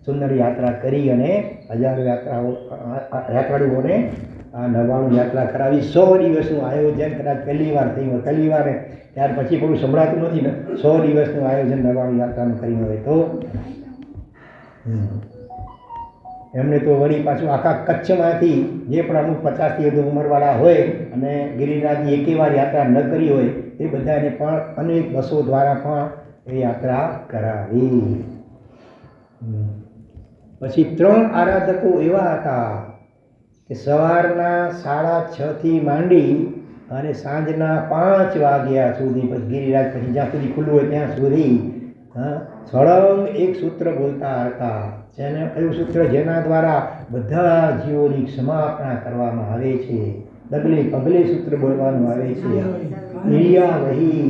સુંદર યાત્રા કરી અને હજારો યાત્રાળુઓને આ 99 યાત્રા કરાવી. 100 દિવસનું આયોજન કદાચ પહેલી વાર થયું, પહેલી વાર ત્યાર પછી કોઈ સંભળાતું નથી ને, 100 દિવસનું આયોજન 99 યાત્રાનું કર્યું હોય તો. એમણે તો વળી પાછું આખા કચ્છમાંથી જે પણ અમુક 50 થી વધુ ઉંમરવાળા હોય અને ગિરિરાજની એકે વાર યાત્રા ન કરી હોય એ બધાને પણ અનેક બસો દ્વારા પણ એ યાત્રા કરાવી. પછી 3 આરાધકો એવા હતા કે સવારના 6:30 થી માંડી અને સાંજના 5 વાગ્યા સુધી, પછી ગિરિરાજ પછી જ્યાં સુધી ખુલ્લું હોય ત્યાં સુધી સળંગ એક સૂત્ર બોલતા હતા. જેને કયું સૂત્ર? જેના દ્વારા બધા જીવોની ક્ષમાપણા કરવામાં આવે છે. ડગલે પગલે સૂત્ર બોલવાનું આવે છે. ઇન્ડિયા વહી,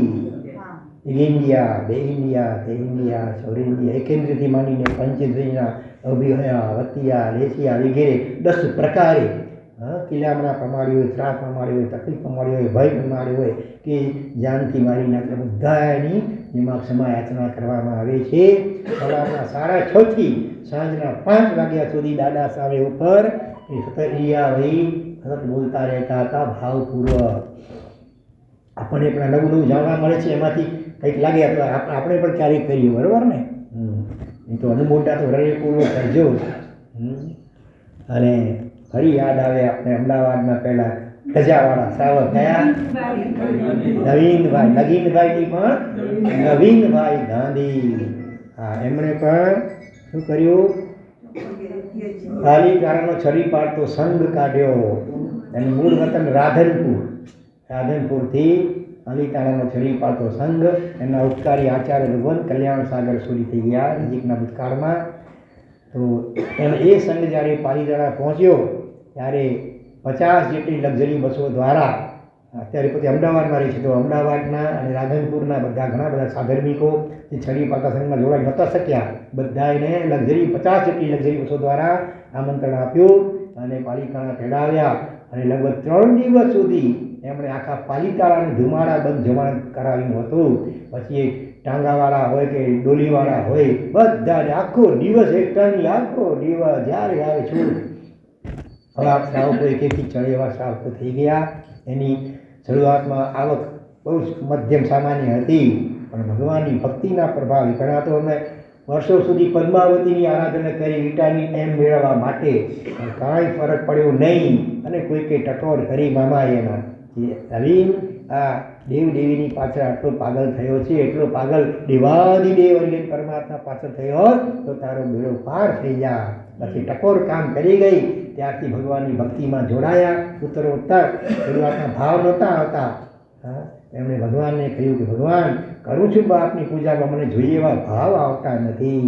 ઇન્ડિયા, બે ઇન્ડિયા, તે ઇન્ડિયા, સૌરેન્ડિયા, એકેન્દ્રથી માંડીને પંચેન્દ્રિયના અભિહયા, વતિયા, લેસિયા વગેરે 10 પ્રકારે કિલ્લામણા પ્રમાણી હોય, ત્રાસ પ્રમાણી હોય, તકલીફ પ્રમાણી હોય, ભય પ્રમાણી હોય કે જાનથી મારી નાખે, બધાની એમાં ક્ષમા યાચના કરવામાં આવે છે. સવારના 6:30 થી સાંજના 5 વાગ્યા સુધી દાદા સામે ઉપર એ સતત ઇયા વહી સતત બોલતા રહેતા હતા ભાવપૂર્વક. આપણને પણ નવું જાણવા મળે છે, એમાંથી કંઈક લાગે તો આપણે પણ ક્યારેક કરીએ, બરાબર ને? એ તો અનુમોદા તો હૃદયપૂર્વક કરજો. અને ફરી યાદ આવે આપણે અમદાવાદમાં પહેલાં ધજાવાળા શ્રાવક કયા? નગીનભાઈની પણ નવીનભાઈ ગાંધી. હા, એમણે પણ શું કર્યું? પાલીતાણાનો છરી પાડતો સંઘ કાઢ્યો. એનું મૂળ વતન રાધનપુરથી પાલીતાણાનો છરી પાડતો સંઘ. એમના ઉપકારી આચાર્ય ભગવાન કલ્યાણ સાગર સુધી થઈ ગયા નજીકના ભૂતકાળમાં. તો એ સંઘ જ્યારે પાલીતાણા પહોંચ્યો ત્યારે 50 જેટલી લક્ઝરી બસો દ્વારા, અત્યારે પોતે અમદાવાદમાં રહે છે, તો અમદાવાદના અને રાધનપુરના ઘણા બધા સાધર્મિકો જે છરી પાડતા સંઘમાં જોડાઈ નહોતા શક્યા, બધાને 50 જેટલી લક્ઝરી બસો દ્વારા આમંત્રણ આપ્યું અને પાલિતાણા તેડાવ્યા. અને લગભગ 3 દિવસ સુધી એમણે આખા પાલિતાણાને ધુમાડા બંધ જમણ કરાવ્યું હતું. પછી ટાંગાવાળા હોય કે ડોલીવાળા હોય, બધાને આખો દિવસ એકટાની આખો દિવસ જ્યારે આવે છું અવાક શ્રાવકો એકથી ચડેવા શ્રાવકો થઈ ગયા. એની શરૂઆતમાં આવક બહુ મધ્યમ સામાન્ય હતી, પણ ભગવાનની ભક્તિના પ્રભાવે ઘણા તો અમે વર્ષો સુધી પદ્માવતીની આરાધના કરી વિટામિન એમ મેળવવા માટે, પણ કાંઈ ફરક પડ્યો નહીં. અને કોઈકે ટકોર કરી મામાએ એના નવીન આ દેવદેવીની પાછળ આટલો પાગલ થયો છે, એટલો પાગલ દેવાદિદેવ અને પરમાત્મા પાછળ થયો તો તારો બેડો પાર થઈ જા. પછી ટકોર કામ કરી ગઈ. ત્યારથી ભગવાનની ભક્તિમાં જોડાયા. ઉત્તરોત્તર શરૂઆતના ભાવ નહોતા આવતા. એમણે ભગવાનને કહ્યું કે ભગવાન, કરું છું બાપની પૂજામાં, મને જોઈએ એવા ભાવ આવતા નથી.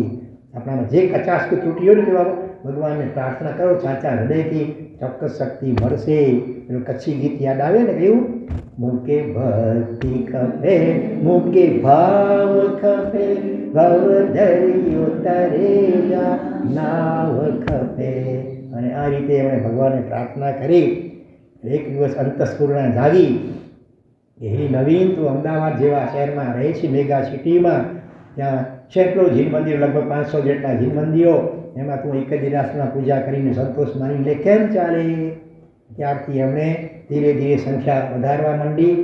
આપણામાં જે કચાશ કે ત્રુટીઓ ને કહેવા ભગવાનને પ્રાર્થના કરો સાચા હૃદયથી, ચોક્કસ શક્તિ મળશે. એનું કચ્છી ગીત યાદ આવે ને, કેવું? મૂકે ભક્તિ ખપે, મૂકે ભાવ ખપે, ભવ દરિયો તરેલા નાવ ખપે. અને આ રીતે એમણે ભગવાનને પ્રાર્થના કરી. એક દિવસ અંતસ્ફૂર્ણા જાગી કે હે નવીન, તું અમદાવાદ જેવા શહેરમાં રહે છે, મેગા સિટીમાં, ત્યાં સેંકડો જીન મંદિરો, લગભગ 500 જેટલા જીન મંદિરો, એમાં તું એક જ દિરાસના પૂજા કરીને સંતોષ માની લે, કેમ ચાલે? ત્યારથી એમણે ધીરે ધીરે સંખ્યા વધારવા માંડી.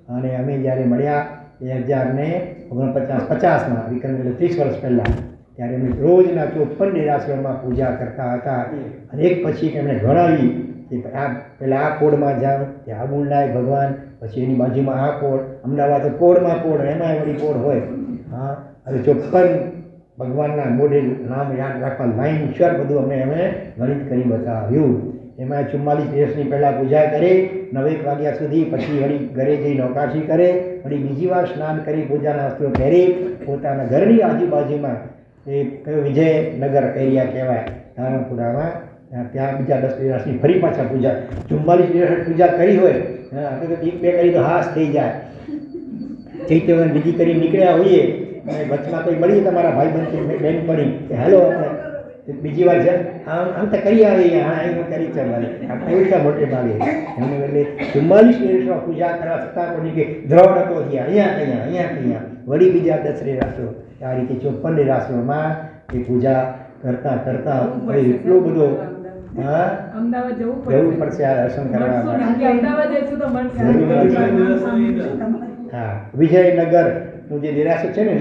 અને અમે જ્યારે મળ્યા 2049-50માં, વિક્રમ 30 વર્ષ પહેલાં, ત્યારે એમણે રોજના 54 દેરાસરોમાં પૂજા કરતા હતા. અને એક પછી એમણે ગણાવી કે પહેલાં આ કોડમાં જાઓ, ત્યાં આબુલનાય ભગવાન, પછી એની બાજુમાં આ કોડ, અમદાવાદ તો કોડમાં કોડ, એમાંય વળી કોડ હોય. હા, હવે 54 ભગવાનના મોઢે નામ યાદ રાખવા લાઈન શર બધું અમે ગણિત કરી બતાવ્યું. એમાં 44 દિવસની પહેલાં પૂજા કરે 9 વાગ્યા સુધી, પછી વળી ઘરે જઈ નૌકાશી કરે, વળી બીજી વાર સ્નાન કરી પૂજાના વસ્ત્રો પહેરી પોતાના ઘરની આજુબાજુમાં એ કયો વિજયનગર એરિયા કહેવાય ધારણપુરામાં, ત્યાં બીજા 10 દિવસની ફરી પાછા પૂજા. 44 દિવસ પૂજા કરી હોય આપણે તો 1-2 કરી તો હાશ થઈ જાય. ચૈત્ય બીજી કરી નીકળ્યા હોઈએ અને વચમાં કોઈ મળીએ તમારા ભાઈબંધ બેન પડી કે હાલો આપણે બીજી વાર છે આમ તો કરી આવી હા અહીં કરી ચાલે એવું મોટે ભાગે એમને એટલે 44 દિવસમાં પૂજા કરવા છતાં પણ કે દ્રઢ હતો અહીંયા વળી બીજા 10 રાશો આ રીતે 54 રાશોમાં એ પૂજા કરતા કરતા એટલો બધો અમદાવાદ જવું પડશે આ દર્શન કરવા. અમદાવાદ જઈશું તો મળશે. હા, વિજયનગર નું જે દેરાસર છે ને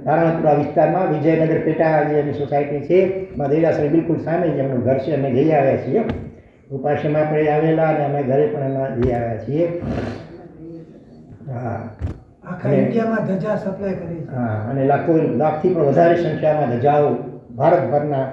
ધારણપુરા વિસ્તારમાં વિજયનગર પેટા જે એની સોસાયટી છે એમાં દેરાસર બિલકુલ સામે જ એમનું ઘર છે. અમે જઈ આવ્યા છીએ ઉપાશ્રમમાં આપણે આવેલા અને અમે ઘરે પણ એમાં જઈ આવ્યા છીએ. હા, આખા ઇન્ડિયામાં ધજા સપ્લાય કરી છે. હા, અને લાખથી પણ વધારે સંખ્યામાં ધજાઓ ભારતભરના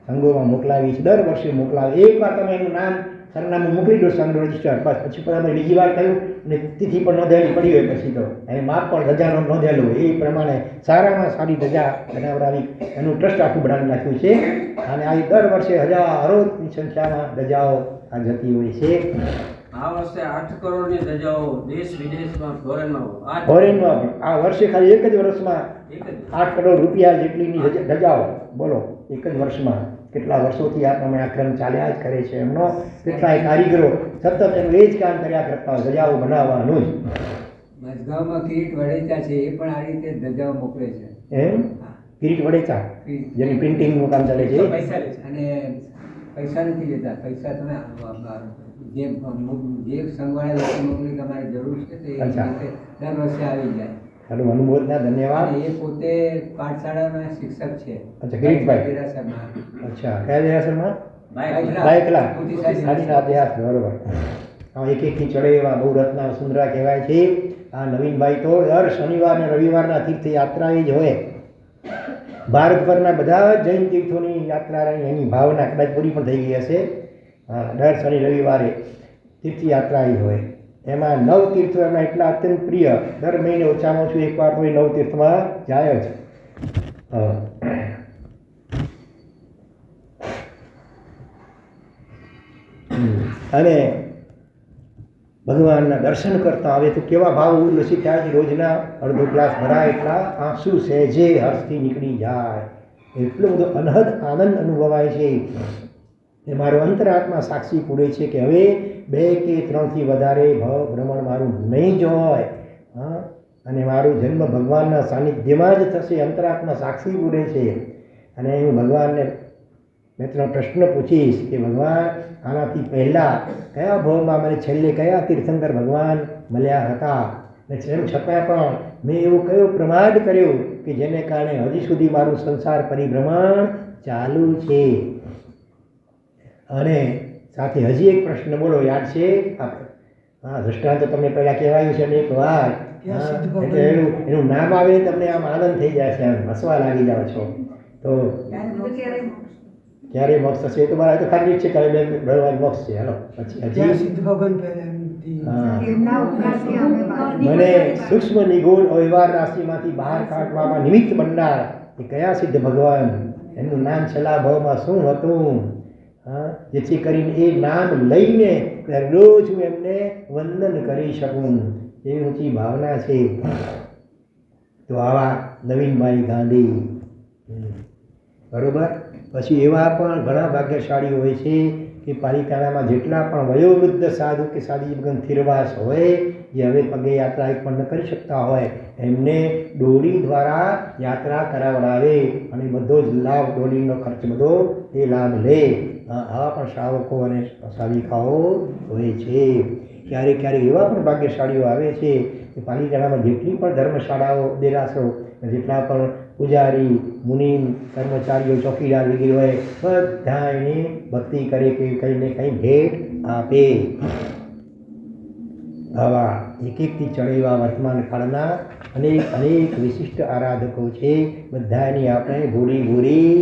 સંઘોમાં મોકલાવી છે. દર વર્ષે મોકલાવે. એકવાર તમે એનું નામ સરનામું મોકલી દો સંઘ રજિસ્ટર પછી પણ અમે બીજી વાર કહ્યું અને તિથિ પણ નોંધેલી પડી હોય પછી તો એ માપ પણ ધજાનો નોંધેલું હોય એ પ્રમાણે સારામાં સારી ધજા બનાવડાવી એનું ટ્રસ્ટ આખું બનાવી નાખ્યું છે. અને આ દર વર્ષે હજારોની સંખ્યામાં ધજાઓ આ જતી હોય છે. આ વર્ષે 8 કરોડની ધજાઓ દેશ વિદેશમાં ફોરેનમાં ફોરેનમાં આ વર્ષે ખાલી એક જ વર્ષમાં 8 કરોડ રૂપિયા જેટલીની ધજાઓ બોલો એક જ વર્ષમાં. કેટલા વર્ષોથી આ પ્રમાણે આ ક્રમ ચાલ્યા જ કરે છે એમનો. કેટલાય કારીગરો સતત એનું એ જ કામ કર્યા કરતા હોય ધજાઓ બનાવવાનું જ. મઝગાંવમાં કિરીટ વડેચા છે એ પણ આ રીતે ધજાઓ મોકલે છે. એમ કિરીટ વડેચા જેની પ્રિન્ટિંગનું કામ ચાલે છે પૈસા લે છે અને પૈસા નથી લેતા. પૈસા તમે જે સંઘવાળા લોકો મોકલી તમારે જરૂર છે તો એ અચ્છા. રીતે દર વર્ષે આવી જાય. સારું અનુમોદના ધન્યવાદ. અને એ પોતે પાઠશાળામાં શિક્ષક છે. અચ્છા, કિરીટભાઈ. દેરાસરમાં. અચ્છા, કયા દેરાસરમાં? બાયકલા. બાયકલા. મોતીસાગર. સાડીના દેરાસ, બરોબર. આ એક ચડે એવા બહુ રત્ના સુંદરા કહેવાય છે. આ નવીનભાઈ તો દર શનિવાર અને રવિવારના તીર્થયાત્રા જ હોય. ભારતભરના બધા જૈન તીર્થોની યાત્રા એની ભાવના કદાચ પૂરી પણ થઈ ગઈ હશે. હા, દર શનિ રવિવારે તીર્થયાત્રા હોય. એમાં 9 તીર્થો એમના એટલા અત્યંત પ્રિય દર મહિને ઓછામાં ઓછું એકવાર તો એ 9 તીર્થમાં જાય જ. અને ભગવાનના દર્શન કરતા આવે તો કેવા ભાવ ઉલ્લસિત થાય છે. રોજના અડધો ગ્લાસ ભરાય એટલા આંસુ સહેજે હર્ષથી નીકળી જાય. એટલો બધો અનહદ આનંદ અનુભવાય છે. એ મારો અંતરાત્મા સાક્ષી પૂરે છે કે હવે 2 કે 3થી વધારે ભવ ભ્રમણ મારું નહીં જ હોય. હા, અને મારો જન્મ ભગવાનના સાનિધ્યમાં જ થશે. અંતરાત્મા સાક્ષી પૂરે છે. અને હું ભગવાનને 2-3 પ્રશ્ન પૂછીશ કે ભગવાન આનાથી પહેલાં કયા ભાવમાં મને છેલ્લે કયા તીર્થંકર ભગવાન મળ્યા હતા ને તેમ છતાં પણ મેં એવો કયો પ્રમાદ કર્યો કે જેને કારણે હજી સુધી મારું સંસાર પરિભ્રમણ ચાલુ છે. અને સાથે હજી એક પ્રશ્ન બોલો યાદ છે? હા, દૃષ્ટાંત તો તમને પહેલાં કહેવાયું છે એક વાર. એટલે એનું નામ આવે તમને આમ આનંદ થઈ જાય છે, આમ હસવા લાગી જાઓ છો. તો ક્યારે મોક્ષ થશે એ તો મારા તો ખાલી છે કે ભગવાન મોક્ષ છે. હાલો પછી હજી સિદ્ધ ભગવાન પહેલા મને સૂક્ષ્મ નિગૂઢ અવ્યવહાર રાશિમાંથી બહાર કાઢવામાં નિમિત્ત બનનાર એ કયા સિદ્ધ ભગવાન એમનું નામ છેલ્લા ભાવમાં શું હતું? હા, જેથી કરીને એ નામ લઈને રોજ હું એમને વંદન કરી શકું એવી ઊંચી ભાવના છે. તો આવા નવીનભાઈ ગાંધી, બરોબર. પછી એવા પણ ઘણા ભાગ્યશાળી હોય છે કે પાલિતાણામાં જેટલા પણ વયોવૃદ્ધ સાધુ કે સાધુજન થીરવાસ હોય જે હવે પગે યાત્રા એક પણ ન કરી શકતા હોય એમને દોડી દ્વારા યાત્રા કરાવડાવે અને બધો જ લાભ, દોડીનો ખર્ચ બધો એ લાભ લે. આવા પણ શ્રાવકો અને સાવિકાઓ હોય છે. ક્યારેક ક્યારેક એવા પણ ભાગ્યશાળીઓ આવે છે કે પાલિતાણામાં જેટલી પણ ધર્મશાળાઓ, દેરાસરો, જેટલા પણ પૂજારી, મુનિમ, કર્મચારીઓ, ચોકીદાર વગેરે હોય બધા એની ભક્તિ કરે કે કંઈ ને કંઈ ભેટ આપે. આવા એક એકથી ચડે એવા વર્તમાન કાળના અનેક વિશિષ્ટ આરાધકો છે. બધાની આપણે ભૂરી ભૂરી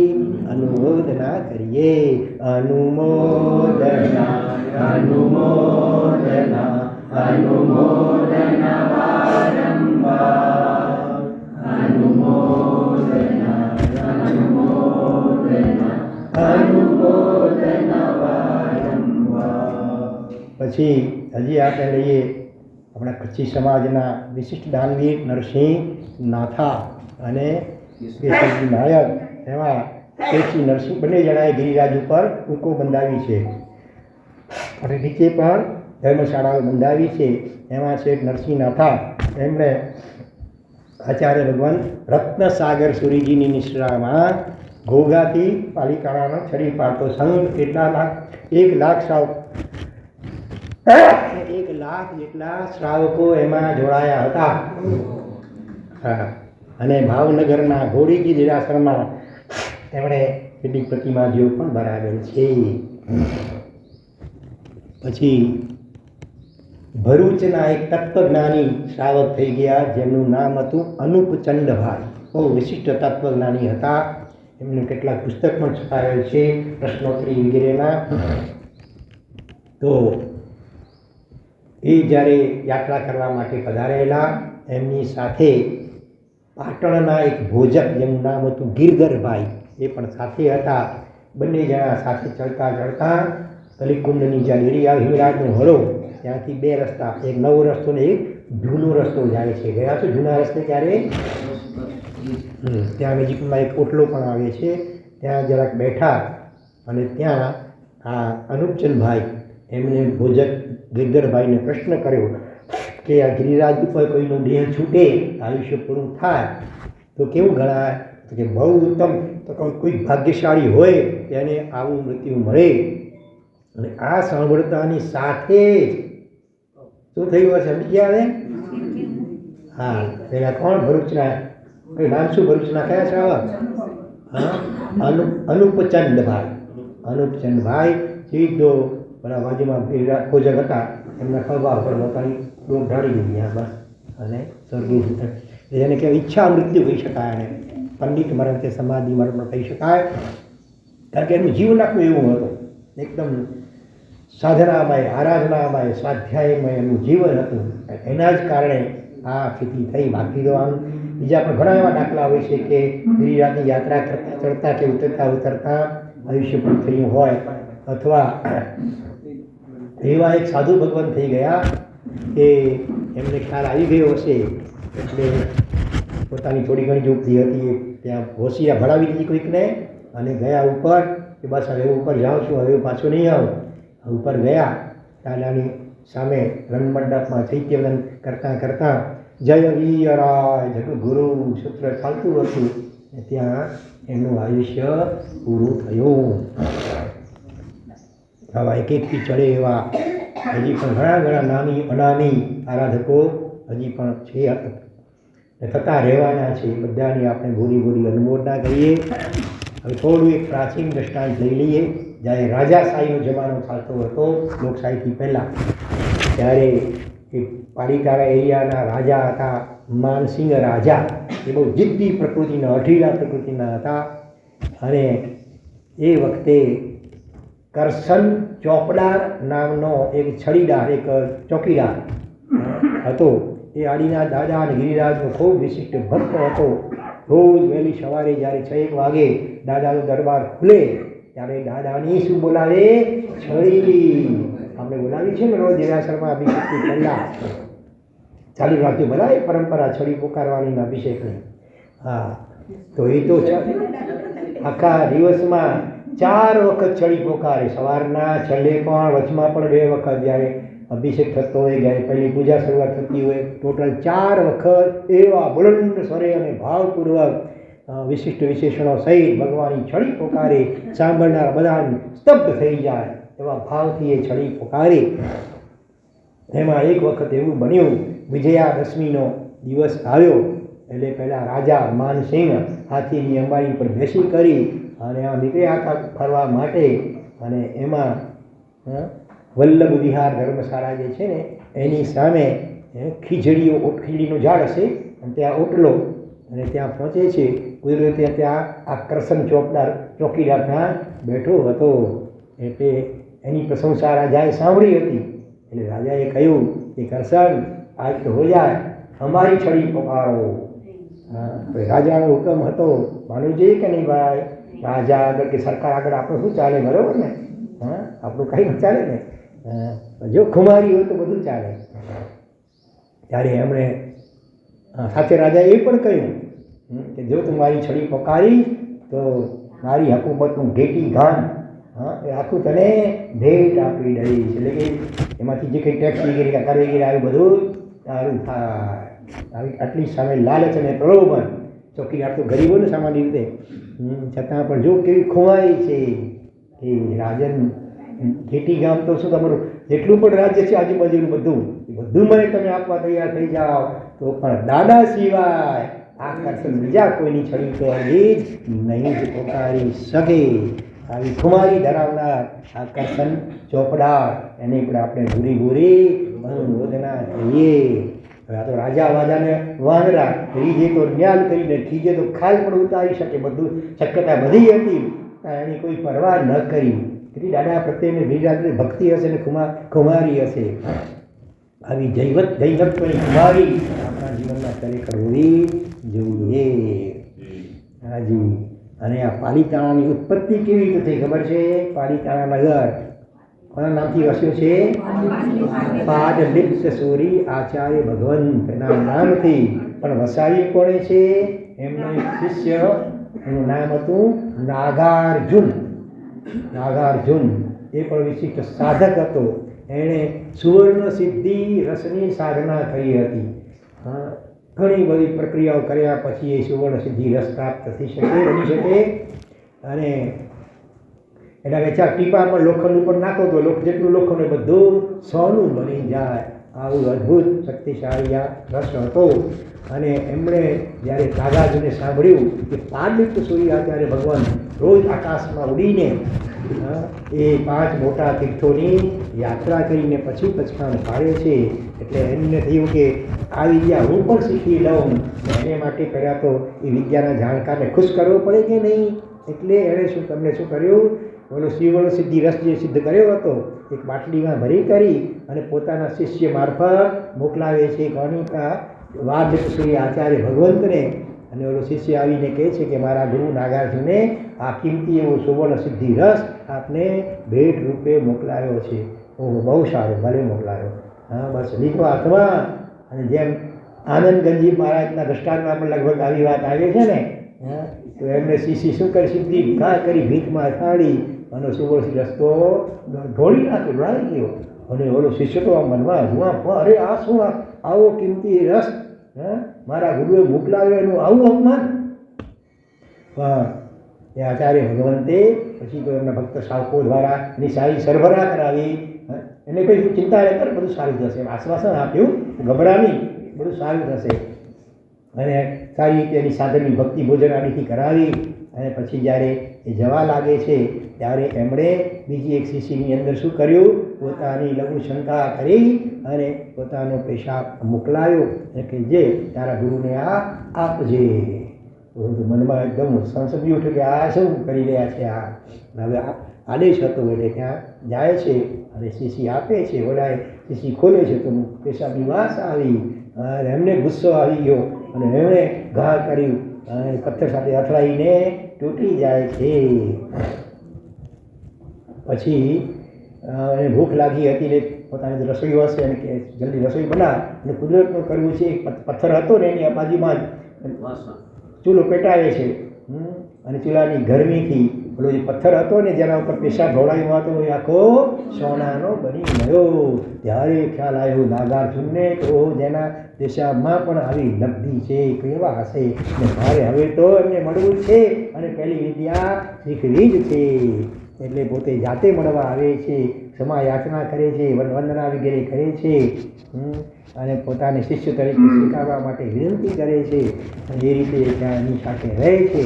અનુમોદના કરીએ. અનુમોદના અનુમોદના અનુમોદના વારંવાર અનુમોદના અનુમોદના અનુમોદના વારંવાર. પછી હજી આપણે લઈએ આપણા કચ્છી સમાજના વિશિષ્ટ દાનવીર નરસિંહ નાથા અને કેશવજી નાયક. એમાં કેશી નરસિંહ બંને જણાએ ગિરિરાજ ઉપર ટૂંકો બંધાવી છે અને નીચે પણ ધર્મશાળાઓ બંધાવી છે. એમાં છે નરસિંહ નાથા. એમણે આચાર્ય ભગવાન રત્નસાગર સુરીજીની નિશ્રામાં ઘોઘાથી પાલિકાણાનો છરી પાડતો સંઘ કેટલા લાખ 1 લાખ 1 લાખ જેટલા શ્રાવકો એમાં જોડાયા હતા. હા, અને ભાવનગરના ઘોડીજી દેરાસરમાં એમણે કેટલીક પ્રતિમાજીઓ પણ બનાવેલ છે. પછી ભરૂચના એક તત્વજ્ઞાની શ્રાવક થઈ ગયા જેમનું નામ હતું અનુપચંદભાઈ. બહુ વિશિષ્ટ તત્વજ્ઞાની હતા. એમનું કેટલાક પુસ્તક પણ છપાયેલ છે પ્રશ્નોત્તરી વગેરેના. તો એ જ્યારે યાત્રા કરવા માટે પધારેલા એમની સાથે પાટણના એક ભોજક જેમનું નામ હતું ગિરધરભાઈ એ પણ સાથે હતા. બંને જણા સાથે ચડતા ચડતા કલિકુંડની જ્યાં ડેરી આવે હિંગળાજનો હળો ત્યાંથી 2 રસ્તા, એક નવો રસ્તો ને એક જૂનો રસ્તો જાય છે. ગયા છો જૂના રસ્તે ત્યારે? ત્યાં નજીકમાં એક ઓટલો પણ આવે છે. ત્યાં જરાક બેઠા અને ત્યાં આ અનુપચંદભાઈ એમણે ભોજક ગિરધરભાઈને પ્રશ્ન કર્યો કે આ ગિરિરાજ ઉપર કોઈનો દેહ છૂટે, આયુષ્ય પૂરું થાય તો કેવું ગણાય? તો કે બહુ ઉત્તમ. તો કોઈ ભાગ્યશાળી હોય તેને આવું મૃત્યુ મળે. અને આ સાંભળતાની સાથે જ શું થયું હશે સમજી ગયા હવે? હા, પેલા કોણ ભરૂચના, નામ શું ભરૂચના કયા શ્રાવક? હા, અનુપચંદભાઈ. અનુપચંદભાઈ સીધો પેલા બાજુમાં ભોજક હતા એમના ખભા પર પોતાની ડોક ઢાળી દીધી બસ અને સ્વર્ગીય. એને કહેવાય ઈચ્છા મૃત્યુ કહી શકાય. એને પંડિત મરણ કે સમાધિ મરણ પણ કહી શકાય. કારણ કે એનું જીવન આખું એવું હતું, એકદમ સાધનામય, આરાધનામય, સ્વાધ્યાયમય એનું જીવન હતું. એના જ કારણે આ સ્થિતિ થઈ. બાકી તો આમ બીજા પણ ઘણા એવા દાખલા હોય છે કે ગિરિરાજની યાત્રા કરતાં ચડતા કે ઉતરતા આયુષ્ય પણ થયું હોય, અથવા એવા એક સાધુ ભગવાન થઈ ગયા કે એમને ખ્યાલ આવી ગયો હશે એટલે પોતાની થોડી ઘણી ઝૂંપડી હતી ત્યાં હોશિયા ભરાવી દીધી કોઈકને અને ગયા ઉપર કે બસ હવે ઉપર જાઉં છું, હવે પાછું નહીં આવું. ઉપર ગયા દાદાની સામે રણમંડપમાં ચૈત્યવદન કરતાં કરતાં જય વીરાય જગગુરુ સૂત્ર ચાલતું હતું. ત્યાં એમનું આયુષ્ય પૂરું થયું. આવા એક એકથી ચડે એવા હજી પણ ઘણા નામી અનામી આરાધકો હજી પણ છે થતા રહેવાના છે. બધાની આપણે ભૂરી અનુમોદના કરીએ. હવે થોડું એક પ્રાચીન દ્રષ્ટાંત લઈ લઈએ. જ્યારે રાજાશાહીનો જમાનો ચાલતો હતો લોકશાહીથી પહેલાં, ત્યારે એ પાલિતાણા એરિયાના રાજા હતા માનસિંહ રાજા. એ બહુ જિદ્દી પ્રકૃતિના, અઢીલા પ્રકૃતિના હતા. અને એ વખતે કરશન ચોપડાર નામનો એક છડીદાર, એક ચોકીદાર હતો. એ આડીના દાદા અને ગિરિરાજનો ખૂબ વિશિષ્ટ ભક્ત હતો. રોજ વહેલી સવારે જ્યારે 6 વાગે દાદાનો દરબાર ખુલે ત્યારે દાદાની શું બોલાવે? છડી. આપણે બોલાવી છે ને રોજ દેરાસરમાં અભિષેકથી પહેલાં ચાલુ રાખજો બધા એ પરંપરા છડી પોકારવાની અભિષેકની. હા, તો એ તો આખા દિવસમાં 4 વખત છડી પોકારે. સવારના છેલ્લે પણ, વચમાં પણ 2 વખત. જ્યારે અભિષેક થતો હોય, જ્યારે પહેલી પૂજા શરૂઆત થતી હોય, ટોટલ 4 વખત એવા બુલંદ સ્વરે અને ભાવપૂર્વક વિશિષ્ટ વિશેષણો સહિત ભગવાનની છડી પોકારે. સાંભળનાર બધા સ્તબ્ધ થઈ જાય એવા ભાવથી એ છડી પોકારે. એમાં એક વખત એવું બન્યું, વિજયાદશમીનો દિવસ આવ્યો એટલે પહેલાં રાજા માનસિંહ હાથીની અંબાડી પર બેસી કરી અને આ નીકળ્યા હતા ફરવા માટે. અને એમાં વલ્લભ વિહાર ધર્મશાળા જે છે ને એની સામે ખીજડીનું ઝાડ હશે અને ત્યાં ઓટલો અને ત્યાં પહોંચે છે. કુદરતે ત્યાં આ કરશન ચોકીદાર ત્યાં બેઠો હતો. એટલે એની પ્રશંસા રાજાએ સાંભળી હતી. એટલે રાજાએ કહ્યું કે કરશન આજ તો હો જાય, અમારી છડી પકારો. રાજાનો હુકમ હતો, માનવું જોઈએ કે નહીં ભાઈ? રાજા આગળ કે સરકાર આગળ આપણું શું ચાલે? બરાબર ને? હા, આપણું કંઈ ન ચાલે ને. જો ખુમારી હોય તો બધું ચાલે. ત્યારે એમણે સાથે રાજાએ એ પણ કહ્યું કે જો તું મારી છડી પકારી તો મારી હકુમતનું ઘેટી ગામ એ આખું તને ભેટ આપી દઈશ. એટલે કે એમાંથી જે કંઈ ટેક્સ વગેરે કર વગેરે આવ્યું બધું સારું થાય. આવી આટલી સામે લાલચ અને પ્રલોભન. ચોકીદાર તો ગરીબોને સામાન્ય રીતે, છતાં પણ જો કેવી ખુમારી છે કે રાજન ઘેટી ગામ તો શું તમારું જેટલું પણ રાજ્ય છે આજુબાજુનું બધું મને તમે આપવા તૈયાર થઈ જાઓ તો પણ દાદા સિવાય આ કરશન બીજા કોઈની છડી તો હજી જ નહીં જ પોકારી શકે. આવી ખુમારી ધરાવનાર આ કરશન ચોપડાર એને પણ આપણે ભૂરી અનુમોદના કહીએ. હવે આ તો રાજા વાજાને વાનરા રીજે તો ન્યાલ કરીને ખીજે તો ખાલ પણ ઉતારી શકે, બધું શક્યતા બધી હતી. એની કોઈ પરવા ન કરી. એટલી દાદા પ્રત્યેની વિરાટની ભક્તિ હશે ને ખુમારી હશે. આવી દૈવત્વની ખુમારી આપણા જીવનમાં ખરેખર હોવી જોઈએ. હાજી. અને આ પાલિતાણાની ઉત્પત્તિ કેવી રીતે થઈ ખબર છે? પાલિતાણા નગર કોના નામથી વસ્યો છે? પાદલિપ્ત સૂરી આચાર્ય ભગવંત એના નામથી. પણ વસાવી કોણે છે? એમનો એક શિષ્ય, એનું નામ હતું નાગાર્જુન. એ પણ વિશિષ્ટ સાધક હતો. એણે સુવર્ણ સિદ્ધિ રસની સાધના કરી હતી. ઘણી બધી પ્રક્રિયાઓ કર્યા પછી એ સુવર્ણ સિદ્ધિ રસ પ્રાપ્ત બની શકે. અને એના વેચા ટીપામાં લોખંડ ઉપર નાખો તો જેટલું લોખંડ બધું સોનું બની જાય. આવું અદ્ભુત શક્તિશાળી આ રસ હતો. અને એમણે જ્યારે નાગાર્જુને સાંભળ્યું કે પાદલિપ્ત સૂર્ય આચાર્ય ભગવાન રોજ આકાશમાં ઉડીને એ 5 મોટા તીર્થોની યાત્રા કરીને પછી પચકાણ પાડે છે. એટલે એમને થયું કે આ વિદ્યા હું પણ શીખી લઉં. એને માટે પહેલાં તો એ વિદ્યાના જાણકારને ખુશ કરવો પડે કે નહીં. એટલે એણે તમને શું કર્યું? ઓલો શિવનો સિદ્ધિ રસ જે સિદ્ધ કર્યો હતો એક બાટલીમાં કરી અને પોતાના શિષ્ય મારફત મોકલાવે છે કોનિકા વાદલિપ્ત સૂર્ય આચાર્ય ભગવંતને. અને ઓલો શિષ્ય આવીને કહે છે કે મારા ગુરુ નાગાર્જુને આ કિંમતી એવો સુવર્ણ સિદ્ધિ રસ આપને ભેટ રૂપે મોકલાયો છે. ઓહો, બહુ સારું, ભલે મોકલાયો. હા, બસ લીધો હાથમાં. અને જેમ આનંદગંજી મહારાજના દ્રષ્ટાંતમાં પણ લગભગ આવી વાત આવે છે ને. તો એમને શિષ્ય શું કરી? સિદ્ધિ ઘા કરી ભીખમાં થાળી અને સુવર્ણ રસ્તો ઢોળી નાખ્યો, ઢોળાઈ ગયો. અને ઓલો શિષ્ય તો આ મનમાં અરે આ શું આવો કિંમતી રસ મારા ગુરુએ મોકલાવ્યો, એનું આવું અપમાન. પણ એ આચાર્ય ભગવંતે પછી તો એમના ભક્ત શાવકો દ્વારા એની સારી સરભરા કરાવી. એને કોઈ ચિંતા ન કર, બધું સારું થશે. આશ્વાસન આપ્યું, ગભરા નહીં, બધું સારું થશે. અને સારી રીતે એની સાધનની ભક્તિ ભોજન આદિથી કરાવી. અને પછી જ્યારે એ જવા લાગે છે ત્યારે એમણે બીજી એક શીશીની અંદર શું કર્યું? પોતાની લઘુ શંકા કરી અને પોતાનો પેશાબ મોકલાયો કે જે તારા ગુરુને આ આપજે. મનમાં એકદમ સંસદી ઉઠ્યું કે આ શું કરી રહ્યા છે? આ હવે આદેશ હતો એટલે ત્યાં જાય છે અને શીશી આપે છે. ઓલાએ શીશી ખોલે છે તો પેશાબની વાસ આવી અને એમને ગુસ્સો આવી ગયો અને એમણે ઘા કર્યું અને પથ્થર સાથે અથડાઈને તૂટી જાય છે. પછી એને ભૂખ લાગી હતી ને પોતાની રસોઈ હશે અને કે જલ્દી રસોઈ બનાવ. અને કુદરતનું કરવું છે, પથ્થર હતો ને એની બાજુમાં ચૂલો પેટાવે છે. અને ચૂલાની ગરમીથી પેલો જે પથ્થર હતો ને જેના ઉપર પેશાબ ઢોળાયો હતો એ આખો સોનાનો બની ગયો. ત્યારે ખ્યાલ આવ્યો નાગાર્જુનને તો જેના પેશાબમાં પણ આવી લબ્ધિ છે, કેવા હશે ને મારે હવે તો એમને મળવું છે અને પહેલી વિદ્યા શીખવી જ છે. એટલે પોતે જાતે મળવા આવે છે, ક્ષમા યાચના કરે છે, વંદના વગેરે કરે છે અને પોતાને શિષ્ય તરીકે સ્વીકારવા માટે વિનંતી કરે છે. અને એ રીતે ત્યાં એની સાથે રહે છે.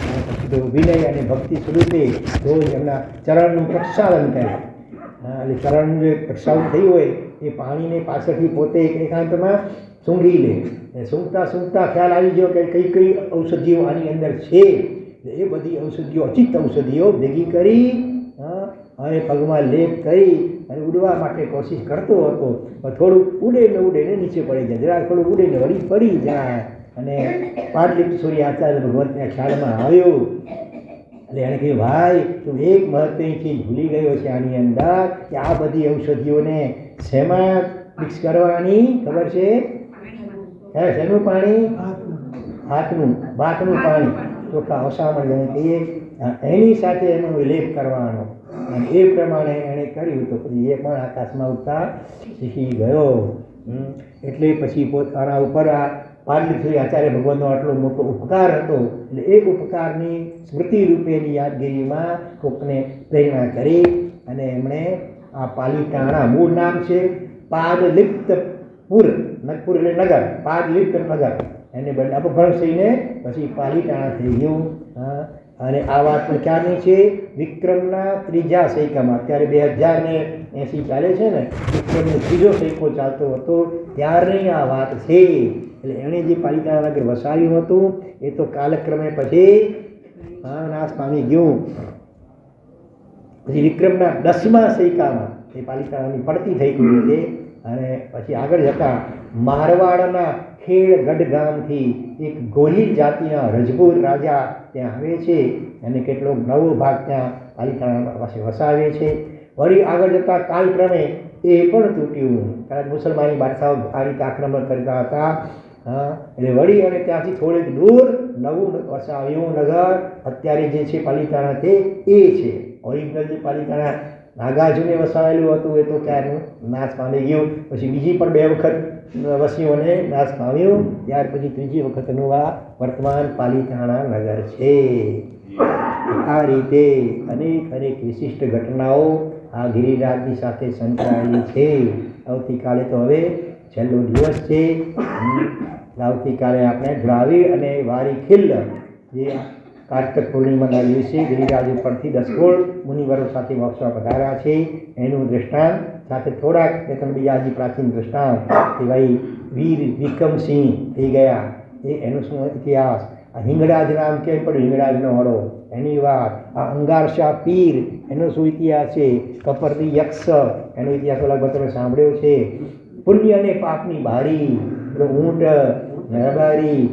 અને પછી તો વિનય અને ભક્તિ સ્વરૂપે રોજ એમના ચરણનું પ્રક્ષાલન કરે. એટલે ચરણનું જે પ્રક્ષાલન થયું હોય એ પાણીને પાછળથી પોતે એક એકાંતમાં સૂંઘી લે. એ સૂંઘતા ખ્યાલ આવી ગયો કે કઈ કઈ ઔષધિઓ આની અંદર છે. એ બધી ઔષધિઓ, અચિત ઔષધિઓ ભેગી કરી અને પગમાં લેપ કરી અને ઉડવા માટે કોશિશ કરતો હતો. થોડુંક ઉડે ને નીચે પડી જાય, જરા થોડું ઉડે ને વળી પડી જાય. અને પાટલિપેશ્વરી આચાર્ય ભગવતના ખ્યાલમાં આવ્યો એટલે એણે કહ્યું, ભાઈ તું એક મહત્વની ચીજ ભૂલી ગયો છે આની અંદર, કે આ બધી ઔષધિઓને શેમાં મિક્સ કરવાની ખબર છે? શેનું પાણી? ભાતનું પાણી, ચોખ્ખા ઓસામણ જેને કહીએ, એની સાથે એનો લેપ કરવાનો. અને એ પ્રમાણે એણે કર્યું તો પછી એ પણ આકાશમાં ઉડતા શીખી ગયો. એટલે પછી પોતાના ઉપર આ પાટલિપેશ્વરી આચાર્ય ભગવાનનો આટલો મોટો ઉપકાર હતો. એટલે એ ઉપકારની સ્મૃતિ રૂપેની યાદગીરીમાં કોકને પ્રેરણા કરી અને એમણે આ પાલીતાણા, મૂળ નામ છે પાદલિપ્તપુર, નગપુર એટલે નગર, પાદલિપ્ત નગર, એને બદલે અપભ્રંશીને પછી પાલીતાણા થઈ ગયું. અને આ વાત પણ ક્યારની છે? વિક્રમના 3જા સૈકામાં, અત્યારે 2080 ચાલે છે ને, વિક્રમનો 3જો સૈકો ચાલતો હતો ત્યારની આ વાત છે. એટલે એણે જે પાલિતાણા નગર વસાવ્યું હતું એ તો કાલક્રમે પછી નાશ પામી ગયું. પછી વિક્રમના 10મા સૈકામાં એ પાલિતાણાની પડતી થઈ ગઈ હતી. અને પછી આગળ જતાં મારવાડના ખેડગઢ ગામથી એક ગોહિલ જાતિના રજપૂત રાજા ત્યાં આવે છે અને કેટલોક નવો ભાગ ત્યાં પાલિતાણા પાસે વસાવે છે. વળી આગળ જતાં કાલક્રમે એ પણ તૂટ્યું, કારણ મુસલમાની બાદશાહો આ રીતે આક્રમણ કરતા હતા. એટલે વળી અને ત્યાંથી થોડેક દૂર નવું વસાવ્યું નગર અત્યારે જે છે પાલિતાણા તે એ છે. ઓરિજિનલ જે પાલિતાણા નાગાર્જુને વસાવેલું હતું એ તો ક્યારનું નાશ પામી ગયું. પછી બીજી પણ 2 વખત વસીઓને નાશ પામ્યું, ત્યાર પછી 3જી વખતનું આ વર્તમાન પાલિતાણા નગર છે. આ રીતે અનેક વિશિષ્ટ ઘટનાઓ આ ગિરિરાજની સાથે સંકળાયેલી છે. આવતીકાલે તો હવે છેલ્લો દિવસ છે. આવતીકાલે આપણે દ્રાવિડ અને વારીખિલ્લ જે કાર્તક પૂર્ણિમાના દિવસે ગિરિરાજ ઉપરથી 10 કરોડ મુનિવરો સાથે મોક્ષમાં પધાર્યા છે એનું દૃષ્ટાંત સાથે થોડાક 2-3 બીજા હજી પ્રાચીન દૃષ્ટાંત કે ભાઈ વીર વિક્રમસિંહ થઈ ગયા એનું શું ઇતિહાસ, આ હિંગળાજ નામ કેમ પડ્યું, હિંગળાજનો હળો એની વાત, આ અંગારશાહ પીર એનો શું ઇતિહાસ છે, કપરની યક્ષ એનો ઇતિહાસ લગભગ તમે સાંભળ્યો છે, પુણ્ય અને પાપની બારી, ઊંટ રબારી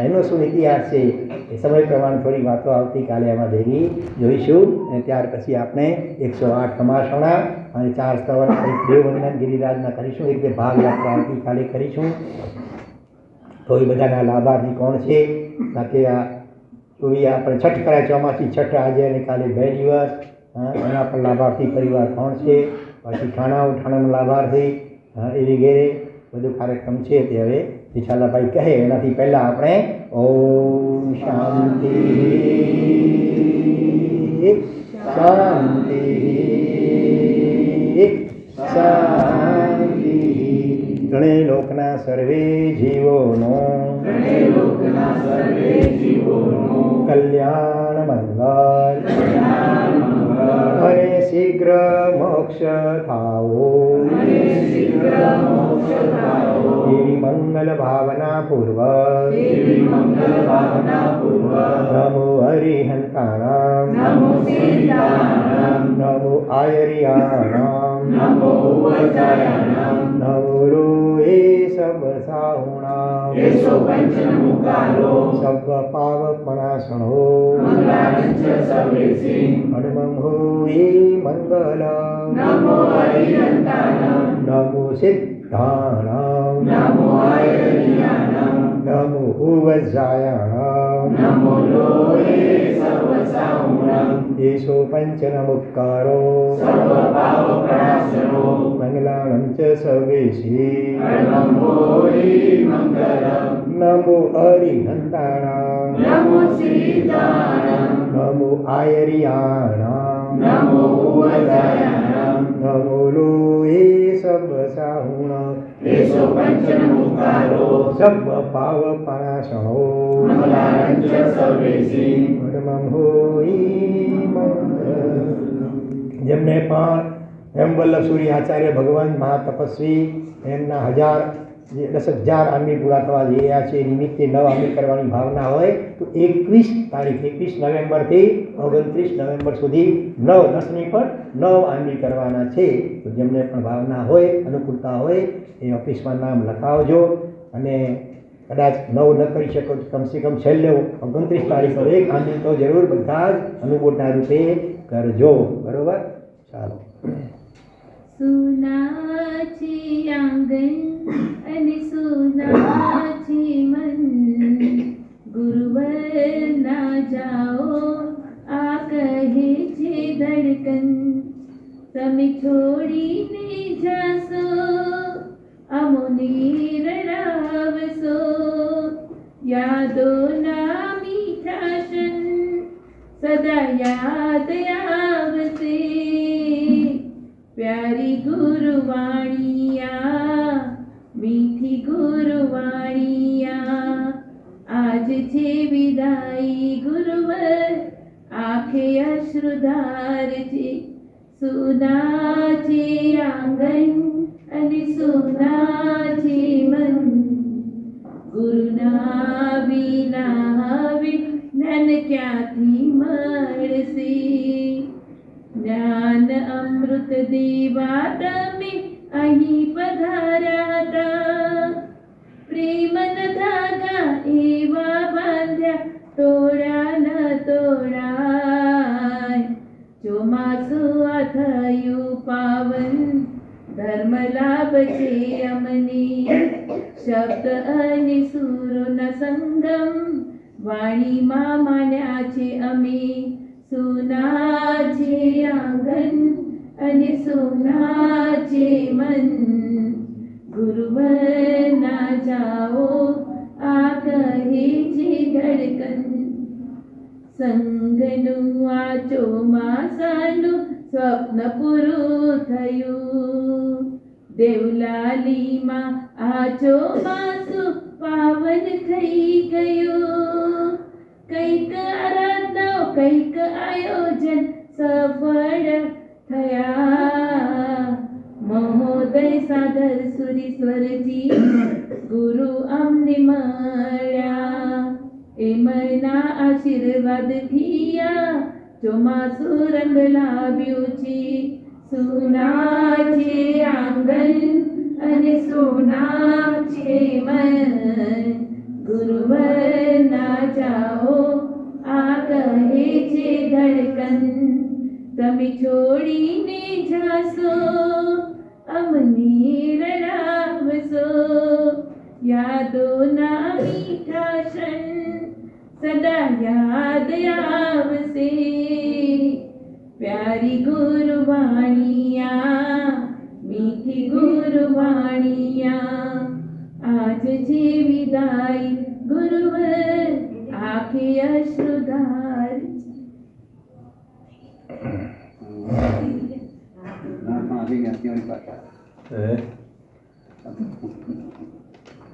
એનો શું ઇતિહાસ છે. એ સમય પ્રમાણે થોડી વાતો આવતીકાલે એમાં ભેગી જોઈશું. અને ત્યાર પછી આપણે 108 કમાસણા અને 4 સ્તવન 2 વંદન ગિરિરાજના કરીશું. એક જે ભાગ યાત્રા આવતીકાલે કરીશું. તો એ બધાના લાભાર્થી કોણ છે, સાથે આ આપણે છઠ કરાય, ચોમાસી છઠ આજે અને કાલે 2 દિવસ, એના પણ લાભાર્થી પરિવાર કોણ છે, પછી ઠાણાનો લાભાર્થી એ વગેરે બધું કાર્યક્રમ છે તે હવે વિશાલાભાઈ કહે એનાથી પહેલાં આપણે ઓમ શાંતિ શાંતિ શાંતિ. ગણે લોકના સર્વે જીવોનો કલ્યાણ મંગલ અને શીઘ્ર મોક્ષ થાવો એવી મંગલ ભાવના પૂર્વક નમો હરિહંતાણામ નમો આયરિયાણામ નમો લોહે સબ સાહુણામ સબ પાવપણાસણો હનુમં હોએ મંગલમ નમો સિદ્ધાણામ નમો વજ્જાયાણામ એસો પંચનમુત્કારો મંગલાણં ચ સર્વેશી નમો હરિહંતાણામ નમો આયરિયાણામ નમો લોહે સબ સાહુણામ સબ પાવપણાસણો હનુમં હોઈ મંગલ. જેમને પણ હેમવલ્લભ સૂરી આચાર્ય ભગવાન મહાતપસ્વી એમના 10,000 આંબી પૂરા થવા જઈ રહ્યા છે. નિમિત્તે 9 આંબી કરવાની ભાવના હોય તો 21 તારીખ 21 નવેમ્બરથી 29 નવેમ્બર સુધી 10મી પર 9 આંબી કરવાના છે. તો જેમને પણ ભાવના હોય, અનુકૂળતા હોય એ ઓફિસમાં નામ લખાવજો. અને કદાચ 9 ન કરી શકો તો કમસે કમ છેલ્લે 29 તારીખ પર 1 આંબી તો જરૂર બધા જ અનુકૂળતા રૂપે કરજો. બરોબર? ચાલો. સુના છે આંગણ અને સુના છે મન, ગુરુવર ના જાઓ આ કહે છે ધડકન. તમે છોડીને જાશો અમોને રડાવશો, યાદોના મીઠાશન સદા યાદ આવશે. प्यारी गुरुवाणिया, मीठी गुरुवाणिया, आज छे विदाई गुरुवर आंखे अश्रुधार छे. सुना छे आंगन અને સુના છે મન, ગુરુના વિના હવે જ્ઞાન ક્યાંથી મળશે. જ્ઞાન અમૃત દેવા તમે અહીં પધાર્યા હતા, પ્રેમન ધાગા એવા બાંધ્યા તોડ્યા ન તોડાય. ચોમાસું આ થયું પાવન, ધર્મ લાભ છે અમને. શબ્દ અને સુરોના સંગમ વાણીમાં માન્યા છે અમે. સુના છે આંગન અને સુના છે મન, ગુરુવર ના જાઓ આ કહે છે ધડકન. સંગનું આ ચોમાસાનું સ્વપ્ન પૂરું થયું, દેવલાલીમાં આ ચોમાસું પાવન થઈ ગયું. કંઈક આરાધનાઓ કંઈક આયોજન સફળ થયા. મહોદય સાગર સુરીશ્વરજી ગુરુ અમને મળ્યા, એમના આશીર્વાદથી આ ચોમાસું રંગ લાવ્યું છે. સુના છે આંગન અને સુના છે મન, ગુરુવર ના જાઓ આ કહે છે ધડકન. તમે છોડીને જાશો અમને રડાવશો, યાદોના મીઠાશન સદા યાદ આવશે. प्यारी गुरुवाणिया, मीठी गुरुवाणिया, आज जे विदाई गुरुवर आंखे अश्रुधार.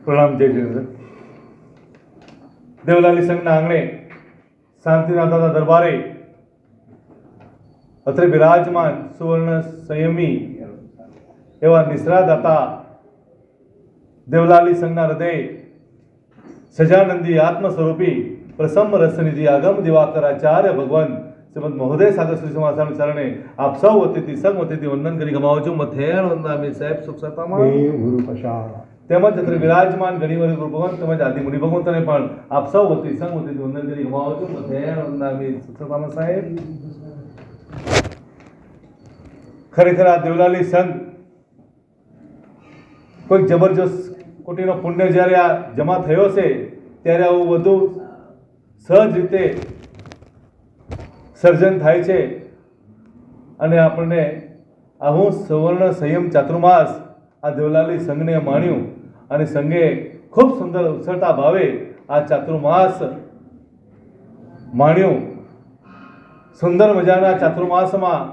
પ્રણામ. જય જય. દેવલાલી સંઘના આંગણે શાંતિનાથ દાદા દરબારે અત્રે બિરાજમાન સુવર્ણ સંયમી એવા નિશ્રાદાતા દેવલાલી સંઘના હૃદય સજાનંદી આત્મ સ્વરૂપી પ્રસમ રસનિધિ આગમ દિવાકર આચાર્ય ભગવાન શ્રીમદ મહોદય સાગર શ્રી સમાસાના ચરણે આપ સૌ વતીથી સંગ વતીથી વંદન કરી ગમાવજો. મથેણ વંદનામી સાહેબ સુખ સતામાં ગુરુ પશાળ તેમજ અત્રે વિરાજમાન ઘણીવાર ગુરુ ભગવાન તેમજ આદિ મુનિ ભગવંતને પણ આપ સૌ વતી સંગ વતીથી વંદન કરી ગમાવજો. મથેણ વંદનામી સુખ સતામાં સાહેબ. ખરેખર આ દેવલાલી સંઘ કોઈક જબરજસ્ત કોટીનો પુણ્ય જ્યારે આ જમા થયો છે ત્યારે આવું વધુ સહજ રીતે સર્જન થાય છે. અને આપણને આવું સુવર્ણ સંયમ ચાતુર્માસ આ દેવલાલી સંઘને માણ્યું અને સંઘે ખૂબ સુંદર ઉછળતા ભાવે આ ચાતુર્માસ માણ્યું. સુંદર મજાના ચાતુર્માસમાં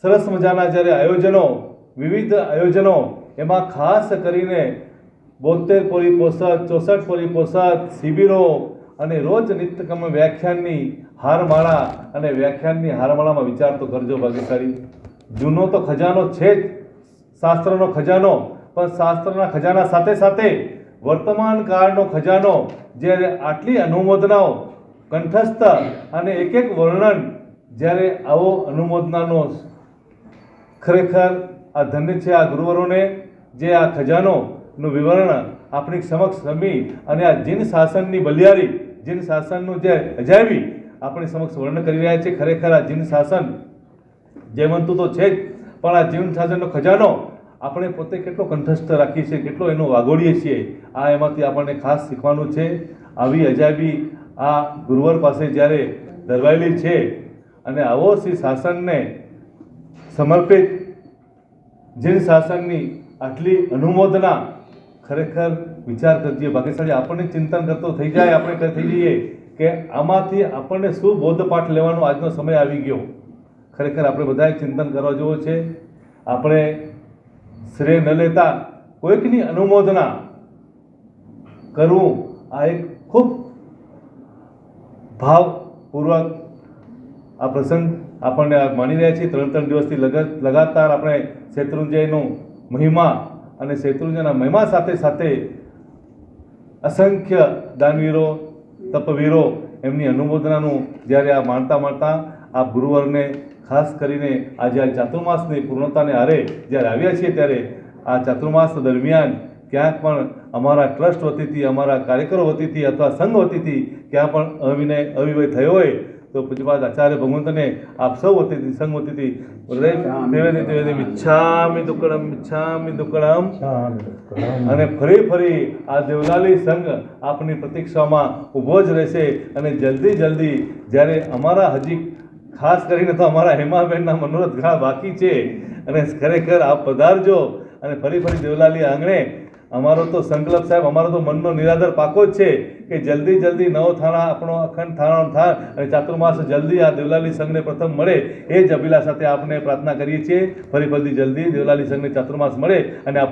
સરસ મજાના જ્યારે આયોજનો, વિવિધ આયોજનો, એમાં ખાસ કરીને 72 પરિપોષદ, 64 પરિપોષદ, શિબિરો અને રોજ નિત્યક્રમ વ્યાખ્યાનની હારમાળા અને વ્યાખ્યાનની હારમાળામાં વિચાર તો કરજો ભાગ્યશાળી. જૂનો તો ખજાનો છે જ, શાસ્ત્રનો ખજાનો, પણ શાસ્ત્રના ખજાના સાથે સાથે વર્તમાન કાળનો ખજાનો, જ્યારે આટલી અનુમોદનાઓ કંઠસ્થ અને એક એક વર્ણન, જ્યારે આવો અનુમોદનાનો ખરેખર આ ધન્ય છે આ ગુરુવરોને, જે આ ખજાનોનું વિવરણ આપણી સમક્ષ રમી અને આ જીન શાસનની બલિયારી, જીન શાસનનું જે અજાયબી આપણી સમક્ષ વર્ણન કરી રહ્યા છે. ખરેખર આ જીન શાસન જયવંતુ તો છે જ, પણ આ જીન શાસનનો ખજાનો આપણે પોતે કેટલો કંઠસ્થ રાખીએ છીએ, કેટલો એનો વાગોડીએ છીએ, આ એમાંથી આપણને ખાસ શીખવાનું છે. આવી અજાયબી આ ગુરુવર પાસે જ્યારે દરવાયેલી છે અને આવો શ્રી શાસનને સમર્પિત જીન શાસનની આટલી અનુમોદના, ખરેખર વિચાર કરજે ભાગ્યશાળી આપણને ચિંતન કરતો થઈ જાય, આપણે થઈ જઈએ કે આમાંથી આપણને શું બોધપાઠ લેવાનો આજનો સમય આવી ગયો. ખરેખર આપણે બધાએ ચિંતન કરવા જેવું છે. આપણે શ્રેય ન લેતા કોઈકની અનુમોદના કરવું, આ એક ખૂબ ભાવપૂર્વક આ પ્રસંગ આપણને આ માની રહ્યા છીએ. 3 દિવસથી લગાતાર આપણે શેત્રુંજયનું મહિમા અને શેત્રુંજયના મહિમા સાથે સાથે અસંખ્ય દાનવીરો, તપવીરો એમની અનુમોદનાનું જ્યારે આ માણતા આ ગુરુવરને ખાસ કરીને આજે આ ચાતુર્માસની પૂર્ણતાને આરે જ્યારે આવ્યા છીએ, ત્યારે આ ચાતુર્માસ દરમિયાન ક્યાંક પણ અમારા ટ્રસ્ટ વતીથી, અમારા કાર્યકરો વતીથી અથવા સંઘ વતીથી ક્યાં પણ અવિવય થયો હોય તો પૂજ્યપાદ આચાર્ય ભગવંતને આપ સૌ વતીથી, સંઘ વતીથી મિચ્છામિ દુક્કડમ અને ફરી આ દેવલાલી સંઘ આપની પ્રતીક્ષામાં ઊભો જ રહેશે. અને જલ્દી જ્યારે અમારા હજી ખાસ કરીને તો અમારા હેમાબેનના મનોરથ ઘણા બાકી છે અને ખરેખર આપ પધારજો અને ફરી દેવલાલી આંગણે. અમારો તો સંકલ્પ સાહેબ, અમારો તો મનનો નિરાદર પાકો જ છે કે જલ્દી નવો થાણા આપણો અખંડ થાણાનો થાય અને ચાતુર્માસ જલ્દી આ દેવલાલી સંઘને પ્રથમ મળે, એ જ અભિલાષ સાથે આપણે પ્રાર્થના કરીએ છીએ. ફરી જલ્દી દેવલાલી સંઘને ચાતુર્માસ મળે અને આ